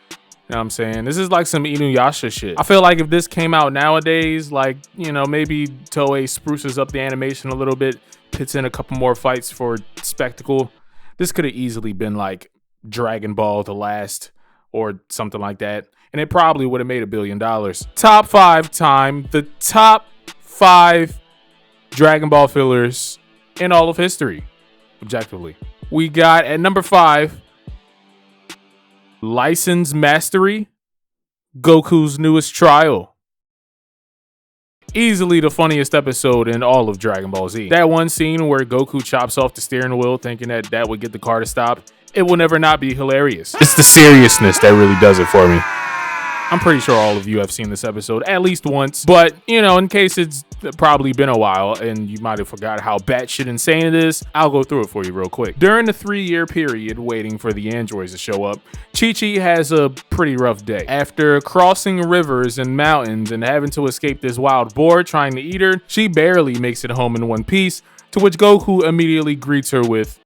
You know what I'm saying? This is like some Inuyasha shit. I feel like if this came out nowadays, like, you know, maybe Toei spruces up the animation a little bit, puts in a couple more fights for spectacle. This could have easily been like Dragon Ball The Last or something like that. And it probably would have made $1 billion. Top 5 time. The top 5 Dragon Ball fillers in all of history, objectively. We got at number 5, License Mastery, Goku's newest trial. Easily the funniest episode in all of Dragon Ball Z. That one scene where Goku chops off the steering wheel thinking that that would get the car to stop, it will never not be hilarious. It's the seriousness that really does it for me. I'm pretty sure all of you have seen this episode at least once, but, you know, in case it's probably been a while and you might have forgot how batshit insane it is, I'll go through it for you real quick. During the 3-year period waiting for the androids to show up, Chi-Chi has a pretty rough day. After crossing rivers and mountains and having to escape this wild boar trying to eat her, she barely makes it home in one piece, to which Goku immediately greets her with,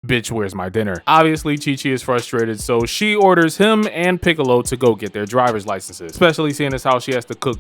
"Bitch, where's my dinner?" Obviously, Chi-Chi is frustrated, so she orders him and Piccolo to go get their driver's licenses, especially seeing as how she has to cook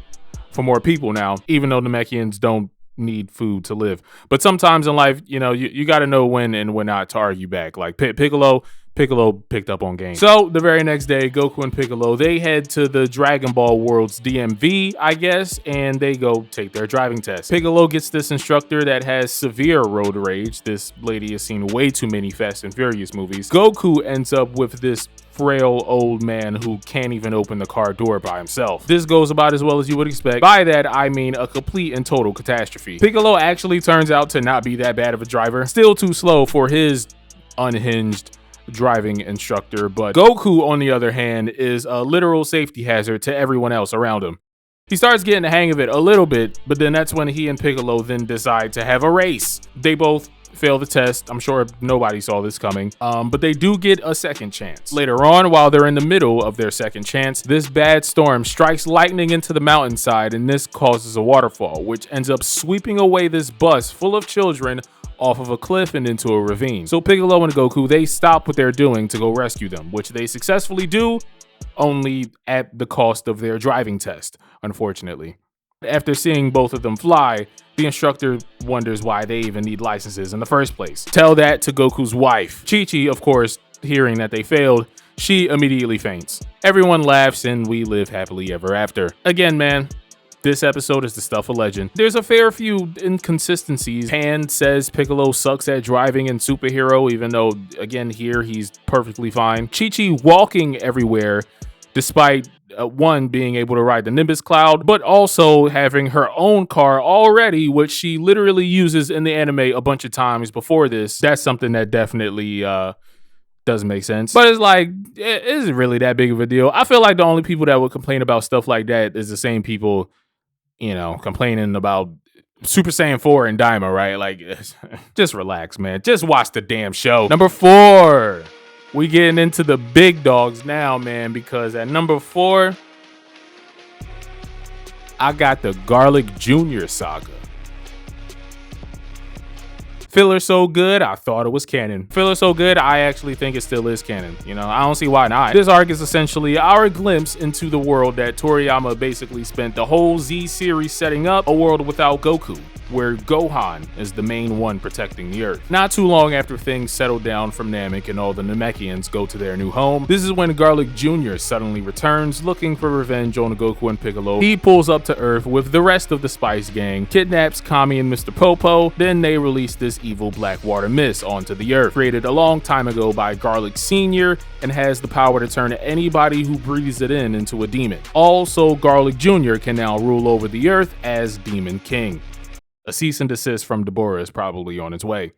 for more people now, even though Namekians don't need food to live. But sometimes in life, you know, you got to know when and when not to argue back. Like Piccolo picked up on game. So the very next day, Goku and Piccolo, they head to the Dragon Ball World's DMV, I guess, and they go take their driving test. Piccolo gets this instructor that has severe road rage. This lady has seen way too many Fast and Furious movies. Goku ends up with this frail old man who can't even open the car door by himself. This goes about as well as you would expect. By that, I mean a complete and total catastrophe. Piccolo actually turns out to not be that bad of a driver. Still too slow for his unhinged driving instructor, but Goku, on the other hand, is a literal safety hazard to everyone else around him. He starts getting the hang of it a little bit, but then that's when he and Piccolo then decide to have a race. They both fail the test. I'm sure nobody saw this coming, but they do get a second chance. Later on, while they're in the middle of their second chance, this bad storm strikes lightning into the mountainside, and this causes a waterfall, which ends up sweeping away this bus full of children off of a cliff and into a ravine. So Piccolo and Goku, they stop what they're doing to go rescue them, which they successfully do, only at the cost of their driving test, unfortunately. After seeing both of them fly, the instructor wonders why they even need licenses in the first place. Tell that to Goku's wife. Chi-Chi, of course, hearing that they failed, she immediately faints. Everyone laughs and we live happily ever after. Again, man, this episode is the stuff of legend. There's a fair few inconsistencies. Pan says Piccolo sucks at driving and superhero, even though, again, here he's perfectly fine. Chi-Chi walking everywhere, despite one being able to ride the Nimbus Cloud, but also having her own car already, which she literally uses in the anime a bunch of times before this. That's something that definitely doesn't make sense. But it's like, it isn't really that big of a deal. I feel like the only people that would complain about stuff like that is the same people, you know, complaining about Super Saiyan 4 and Daima, right? Like, just relax, man. Just watch the damn show. Number 4. We getting into the big dogs now, man, because at number 4, I got the Garlic Jr Saga. Filler so good, I thought it was canon. Filler so good, I actually think it still is canon. You know, I don't see why not. This arc is essentially our glimpse into the world that Toriyama basically spent the whole Z series setting up, a world without Goku. where Gohan is the main one protecting the Earth. Not too long after things settle down from Namek and all the Namekians go to their new home, this is when Garlic Jr. suddenly returns looking for revenge on Goku and Piccolo. He pulls up to Earth with the rest of the Spice Gang, kidnaps Kami and Mr. Popo, then they release this evil black water mist onto the Earth, created a long time ago by Garlic Sr. and has the power to turn anybody who breathes it in into a demon. Also, Garlic Jr. can now rule over the Earth as Demon King. A cease and desist from Deborah is probably on its way.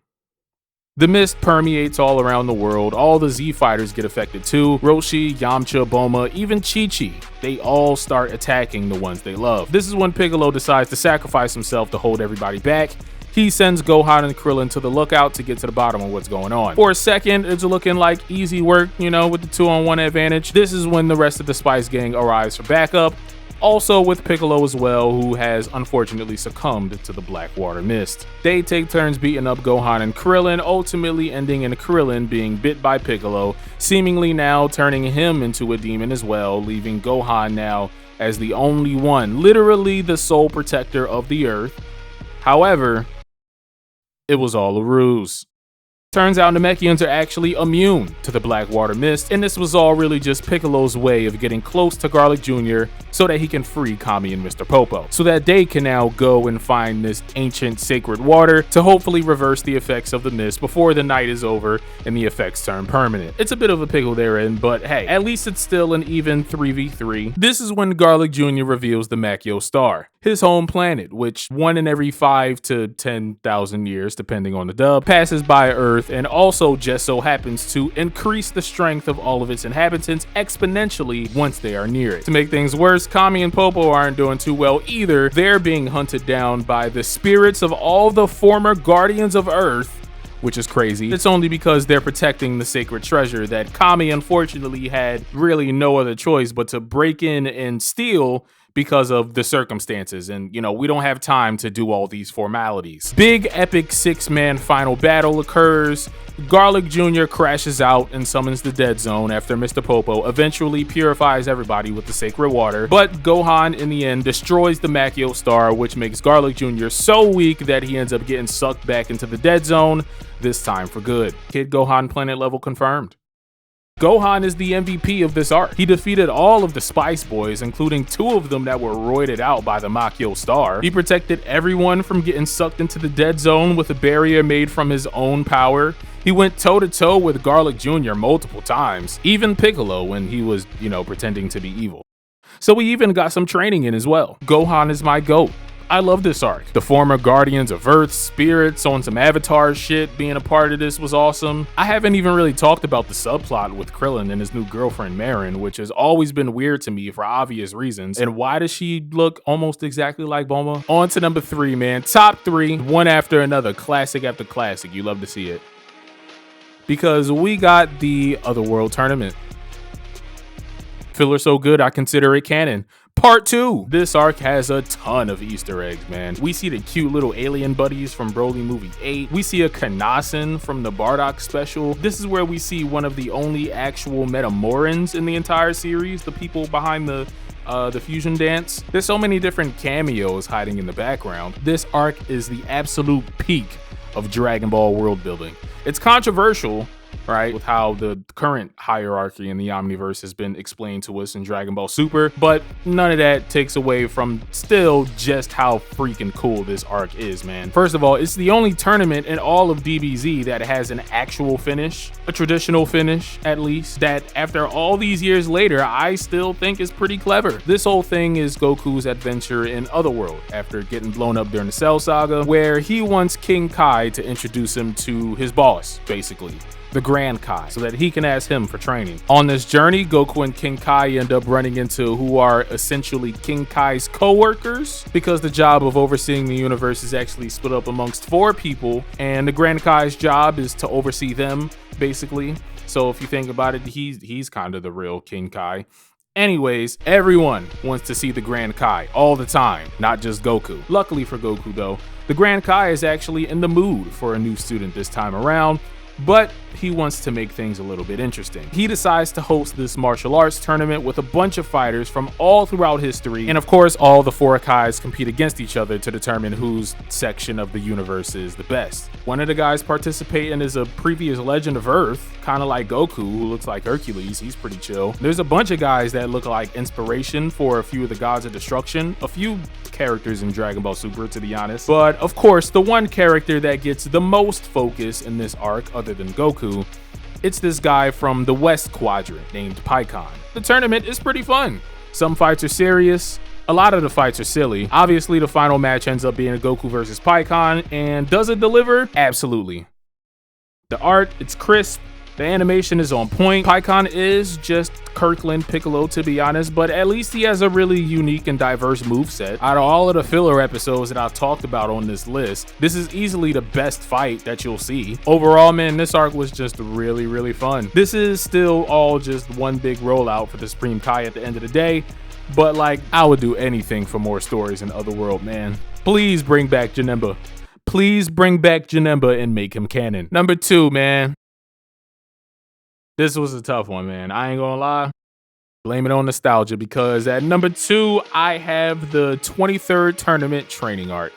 The mist permeates all around the world. All the Z fighters get affected too. Roshi, Yamcha, Bulma, even Chi-Chi. They all start attacking the ones they love. This is when Piccolo decides to sacrifice himself to hold everybody back. He sends Gohan and Krillin to the lookout to get to the bottom of what's going on. For a second, it's looking like easy work, you know, with the 2-on-1 advantage. This is when the rest of the Spice Gang arrives for backup. Also with Piccolo as well, who has unfortunately succumbed to the black water mist. They take turns beating up Gohan and Krillin, ultimately ending in Krillin being bit by Piccolo, seemingly now turning him into a demon as well, leaving Gohan now as the only one, literally the sole protector of the Earth. However, it was all a ruse. Turns out Namekians are actually immune to the black water mist, and this was all really just Piccolo's way of getting close to Garlic Jr. so that he can free Kami and Mr. Popo, so that they can now go and find this ancient sacred water to hopefully reverse the effects of the mist before the night is over and the effects turn permanent. It's a bit of a pickle therein, but hey, at least it's still an even 3v3. This is when Garlic Jr. reveals the Makyo Star, his home planet, which 1 in every 5 to 10,000 years, depending on the dub, passes by Earth and also just so happens to increase the strength of all of its inhabitants exponentially once they are near it. To make things worse, Kami and Popo aren't doing too well either. They're being hunted down by the spirits of all the former guardians of Earth, which is crazy. It's only because they're protecting the sacred treasure that Kami unfortunately had really no other choice but to break in and steal because of the circumstances, and you know, we don't have time to do all these formalities. Big epic 6-man final battle occurs. Garlic Jr. crashes out and summons the dead zone after Mr. Popo eventually purifies everybody with the sacred water, but Gohan in the end destroys the Makyo Star, which makes Garlic Jr. so weak that he ends up getting sucked back into the dead zone, this time for good. Kid Gohan planet level confirmed. Gohan is the MVP of this arc. He defeated all of the Spice Boys, including 2 of them that were roided out by the Makyo Star. He protected everyone from getting sucked into the dead zone with a barrier made from his own power. He went toe-to-toe with Garlic Jr. multiple times, even Piccolo when he was, you know, pretending to be evil. So we even got some training in as well. Gohan is my GOAT. I love this arc. The former Guardians of Earth, spirits on some Avatar shit, being a part of this was awesome. I haven't even really talked about the subplot with Krillin and his new girlfriend Marin, which has always been weird to me for obvious reasons. And why does she look almost exactly like Bulma? On to number 3, man. Top 3, one after another, classic after classic. You love to see it. Because we got the Otherworld tournament. Filler so good, I consider it canon. Part 2. This arc has a ton of Easter eggs, man. We see the cute little alien buddies from Broly Movie 8. We see a Kanasan from the Bardock special. This is where we see one of the only actual Metamorans in the entire series, the people behind the fusion dance. There's so many different cameos hiding in the background. This arc is the absolute peak of Dragon Ball world building. It's controversial, right, with how the current hierarchy in the Omniverse has been explained to us in Dragon Ball Super, but none of that takes away from still just how freaking cool this arc is, man. First of all, it's the only tournament in all of DBZ that has an actual finish, a traditional finish at least, that after all these years later, I still think is pretty clever. This whole thing is Goku's adventure in Otherworld after getting blown up during the Cell Saga, where he wants King Kai to introduce him to his boss, basically, the Grand Kai, so that he can ask him for training. On this journey, Goku and King Kai end up running into who are essentially King Kai's co-workers, because the job of overseeing the universe is actually split up amongst 4 people, and the Grand Kai's job is to oversee them, basically. So if you think about it, he's kind of the real King Kai. Anyways, everyone wants to see the Grand Kai all the time, not just Goku. Luckily for Goku though, the Grand Kai is actually in the mood for a new student this time around. But he wants to make things a little bit interesting. He decides to host this martial arts tournament with a bunch of fighters from all throughout history, and of course all the four Kais compete against each other to determine whose section of the universe is the best. One of the guys participating is a previous legend of Earth, kind of like Goku, who looks like Hercules. He's pretty chill. There's a bunch of guys that look like inspiration for a few of the gods of destruction, a few characters in Dragon Ball Super, to be honest. But of course, the one character that gets the most focus in this arc, other than Goku, it's this guy from the West Quadrant named Pikkon. The tournament is pretty fun. Some fights are serious. A lot of the fights are silly. Obviously, the final match ends up being a Goku versus Pikkon, and does it deliver? Absolutely. The art, it's crisp. The animation is on point. Pikkon is just Kirkland Piccolo, to be honest, but at least he has a really unique and diverse moveset. Out of all of the filler episodes that I've talked about on this list, this is easily the best fight that you'll see. Overall, man, this arc was just really, really fun. This is still all just one big rollout for the Supreme Kai at the end of the day, but like, I would do anything for more stories in Otherworld, man. Please bring back Janemba. Please bring back Janemba and make him canon. Number 2, man. This was a tough one, man. I ain't gonna lie. Blame it on nostalgia, because at number 2, I have the 23rd Tournament Training Arc.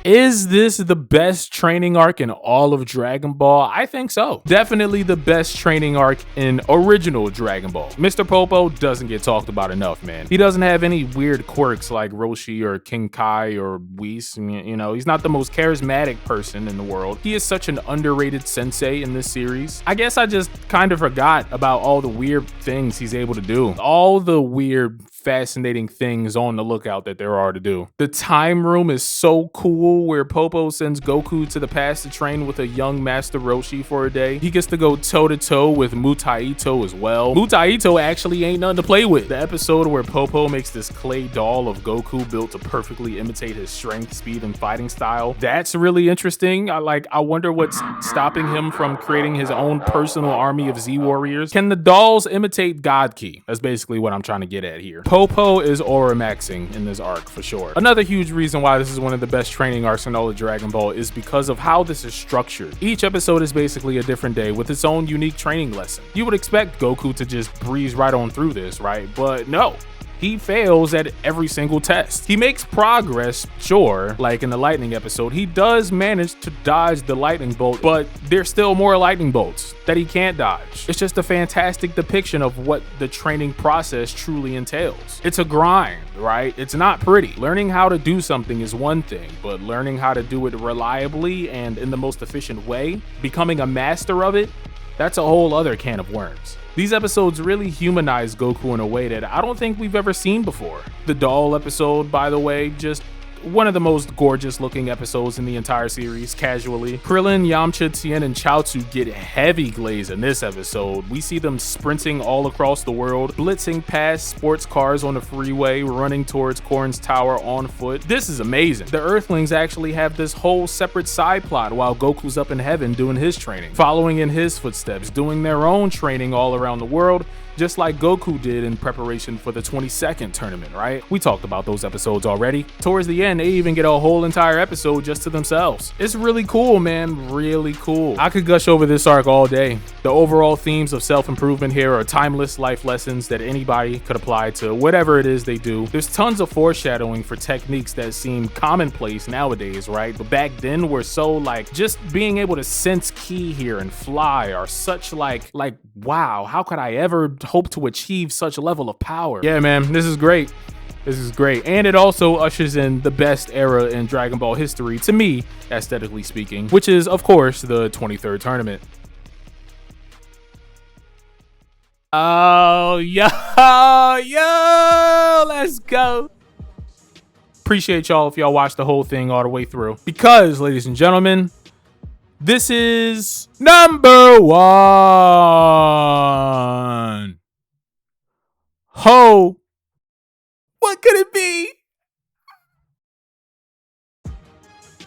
Is this the best training arc in all of Dragon Ball? I think so. Definitely the best training arc in original Dragon Ball. Mr. Popo doesn't get talked about enough, man. He doesn't have any weird quirks like Roshi or King Kai or Whis. You know, he's not the most charismatic person in the world. He is such an underrated sensei in this series. I guess I just kind of forgot about all the weird things he's able to do. All the weird, fascinating things on the lookout that there are to do. The time room is so cool, where Popo sends Goku to the past to train with a young Master Roshi for a day. He gets to go toe-to-toe with Mutaito as well. Mutaito actually ain't nothing to play with. The episode where Popo makes this clay doll of Goku built to perfectly imitate his strength, speed, and fighting style, that's really interesting. I wonder what's stopping him from creating his own personal army of Z Warriors. Can the dolls imitate God Ki? That's basically what I'm trying to get at here. Popo is aura maxing in this arc for sure. Another huge reason why this is one of the best training arcs in all of Dragon Ball is because of how this is structured. Each episode is basically a different day with its own unique training lesson. You would expect Goku to just breeze right on through this, right? But no. He fails at every single test. He makes progress, sure, like in the lightning episode. He does manage to dodge the lightning bolt, but there's still more lightning bolts that he can't dodge. It's just a fantastic depiction of what the training process truly entails. It's a grind, right? It's not pretty. Learning how to do something is one thing, but learning how to do it reliably and in the most efficient way, becoming a master of it, that's a whole other can of worms. These episodes really humanize Goku in a way that I don't think we've ever seen before. The doll episode, by the way, just one of the most gorgeous looking episodes in the entire series, casually. Krillin, Yamcha, Tien, and Chaozu get heavy glaze in this episode. We see them sprinting all across the world, blitzing past sports cars on the freeway, running towards Korn's tower on foot. This is amazing. The Earthlings actually have this whole separate side plot while Goku's up in heaven doing his training, following in his footsteps, doing their own training all around the world, just like Goku did in preparation for the 22nd tournament, right? We talked about those episodes already. Towards the end, they even get a whole entire episode just to themselves. It's really cool, man, really cool. I could gush over this arc all day. The overall themes of self-improvement here are timeless life lessons that anybody could apply to whatever it is they do. There's tons of foreshadowing for techniques that seem commonplace nowadays, right? But back then were so just being able to sense ki here and fly are such like wow, how could I ever hope to achieve such a level of power? Yeah, man, this is great. This is great. And it also ushers in the best era in Dragon Ball history, to me, aesthetically speaking, which is, of course, the 23rd tournament. Oh, yo, let's go. Appreciate y'all if y'all watch the whole thing all the way through. Because, ladies and gentlemen, this is number 1. Ho! What could it be?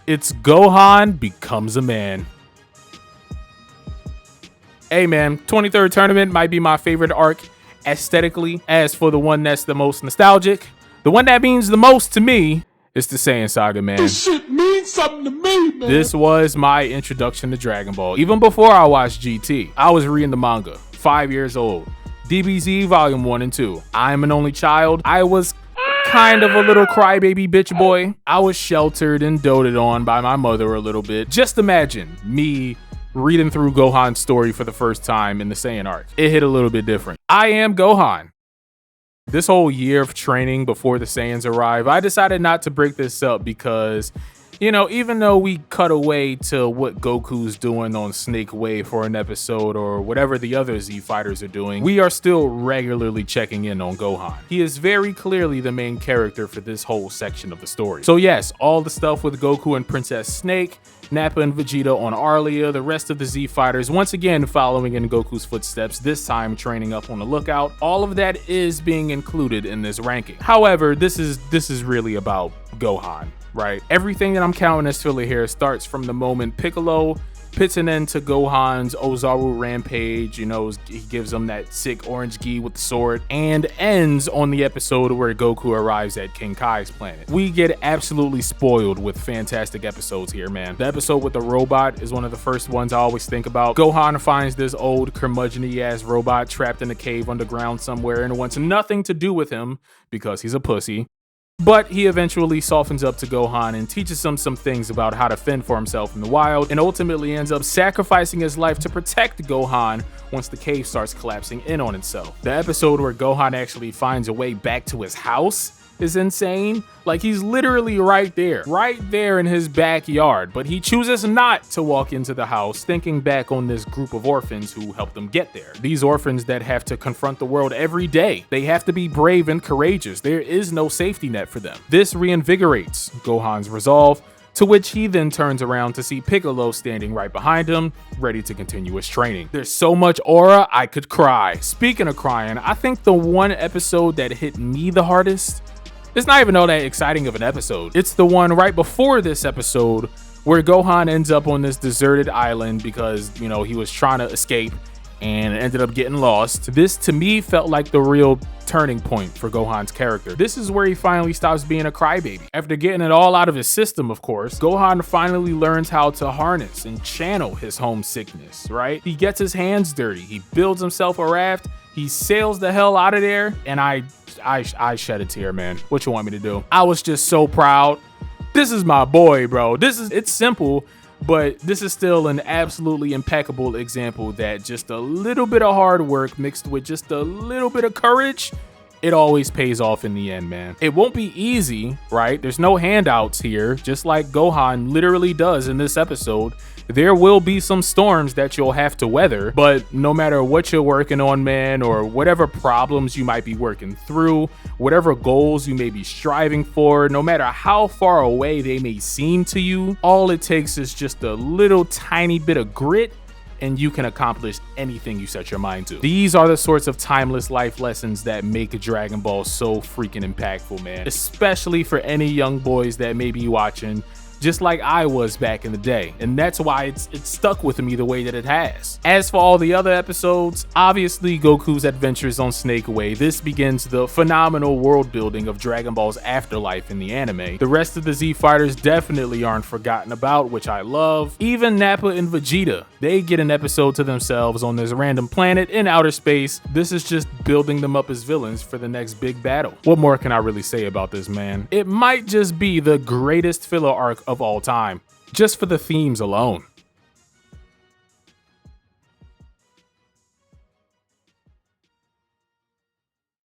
It's Gohan Becomes a Man. Hey man, 23rd tournament might be my favorite arc aesthetically. As for the one that's the most nostalgic, the one that means the most to me is the Saiyan Saga, man. This shit means means something to me, man. This was my introduction to Dragon Ball. Even before I watched GT, I was reading the manga, 5 years old. DBZ Volume 1 and 2. I'm an only child. I was kind of a little crybaby bitch boy. I was sheltered and doted on by my mother a little bit. Just imagine me reading through Gohan's story for the first time in the Saiyan arc. It hit a little bit different. I am Gohan. This whole year of training before the Saiyans arrive, I decided not to break this up because, you know, even though we cut away to what Goku's doing on Snake Way for an episode or whatever the other Z fighters are doing, we are still regularly checking in on Gohan. He is very clearly the main character for this whole section of the story. So yes, all the stuff with Goku and Princess Snake, Nappa and Vegeta on Arlia, the rest of the Z fighters once again following in Goku's footsteps, this time training up on the lookout. All of that is being included in this ranking. However, this is really about Gohan, right? Everything that I'm counting as filler here starts from the moment Piccolo pits an end to Gohan's Ozaru rampage, you know, he gives him that sick orange gi with the sword, and ends on the episode where Goku arrives at King Kai's planet. We get absolutely spoiled with fantastic episodes here, man. The episode with the robot is one of the first ones I always think about. Gohan finds this old curmudgeon-y ass robot trapped in a cave underground somewhere and wants nothing to do with him because he's a pussy. But he eventually softens up to Gohan and teaches him some things about how to fend for himself in the wild, and ultimately ends up sacrificing his life to protect Gohan once the cave starts collapsing in on itself. The episode where Gohan actually finds a way back to his house is insane. Like, he's literally right there in his backyard, but he chooses not to walk into the house, thinking back on this group of orphans who helped him get there. These orphans that have to confront the world every day. They have to be brave and courageous. There is no safety net for them. This reinvigorates Gohan's resolve, to which he then turns around to see Piccolo standing right behind him, ready to continue his training. There's so much aura, I could cry. Speaking of crying, I think the one episode that hit me the hardest, it's not even all that exciting of an episode. It's the one right before this episode where Gohan ends up on this deserted island because, you know, he was trying to escape and ended up getting lost. This to me felt like the real turning point for Gohan's character. This is where he finally stops being a crybaby. After getting it all out of his system, of course, Gohan finally learns how to harness and channel his homesickness, right? He gets his hands dirty. He builds himself a raft. He sails the hell out of there, and I shed a tear, man. What you want me to do? I was just so proud. This is my boy, bro. It's simple, but this is still an absolutely impeccable example that just a little bit of hard work mixed with just a little bit of courage, it always pays off in the end, man. It won't be easy, right? There's no handouts here, just like Gohan literally does in this episode. There will be some storms that you'll have to weather, but no matter what you're working on, man, or whatever problems you might be working through, whatever goals you may be striving for, no matter how far away they may seem to you, all it takes is just a little tiny bit of grit and you can accomplish anything you set your mind to. These are the sorts of timeless life lessons that make Dragon Ball so freaking impactful, man. Especially for any young boys that may be watching, just like I was back in the day. And that's why it's stuck with me the way that it has. As for all the other episodes, obviously Goku's adventures on Snake Way, this begins the phenomenal world building of Dragon Ball's afterlife in the anime. The rest of the Z fighters definitely aren't forgotten about, which I love. Even Nappa and Vegeta, they get an episode to themselves on this random planet in outer space. This is just building them up as villains for the next big battle. What more can I really say about this, man? It might just be the greatest filler arc of all time, just for the themes alone.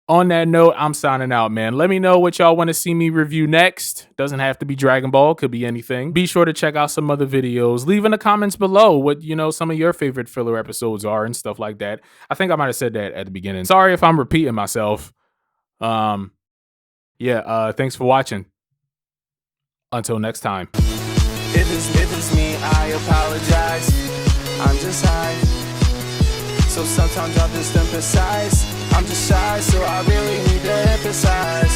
On that note, I'm signing out, man. Let me know what y'all want to see me review next. Doesn't have to be Dragon Ball, could be anything. Be sure to check out some other videos. Leave in the comments below what, you know, some of your favorite filler episodes are and stuff like that. I think I might have said that at the beginning. Sorry if I'm repeating myself. Thanks for watching. Until next time. If it's me, I apologize. I'm just high, so sometimes I just emphasize. I'm just shy, so I really need to emphasize.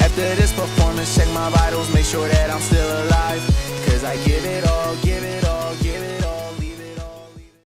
After this performance, check my vitals, make sure that I'm still alive. Cause I give it all, give it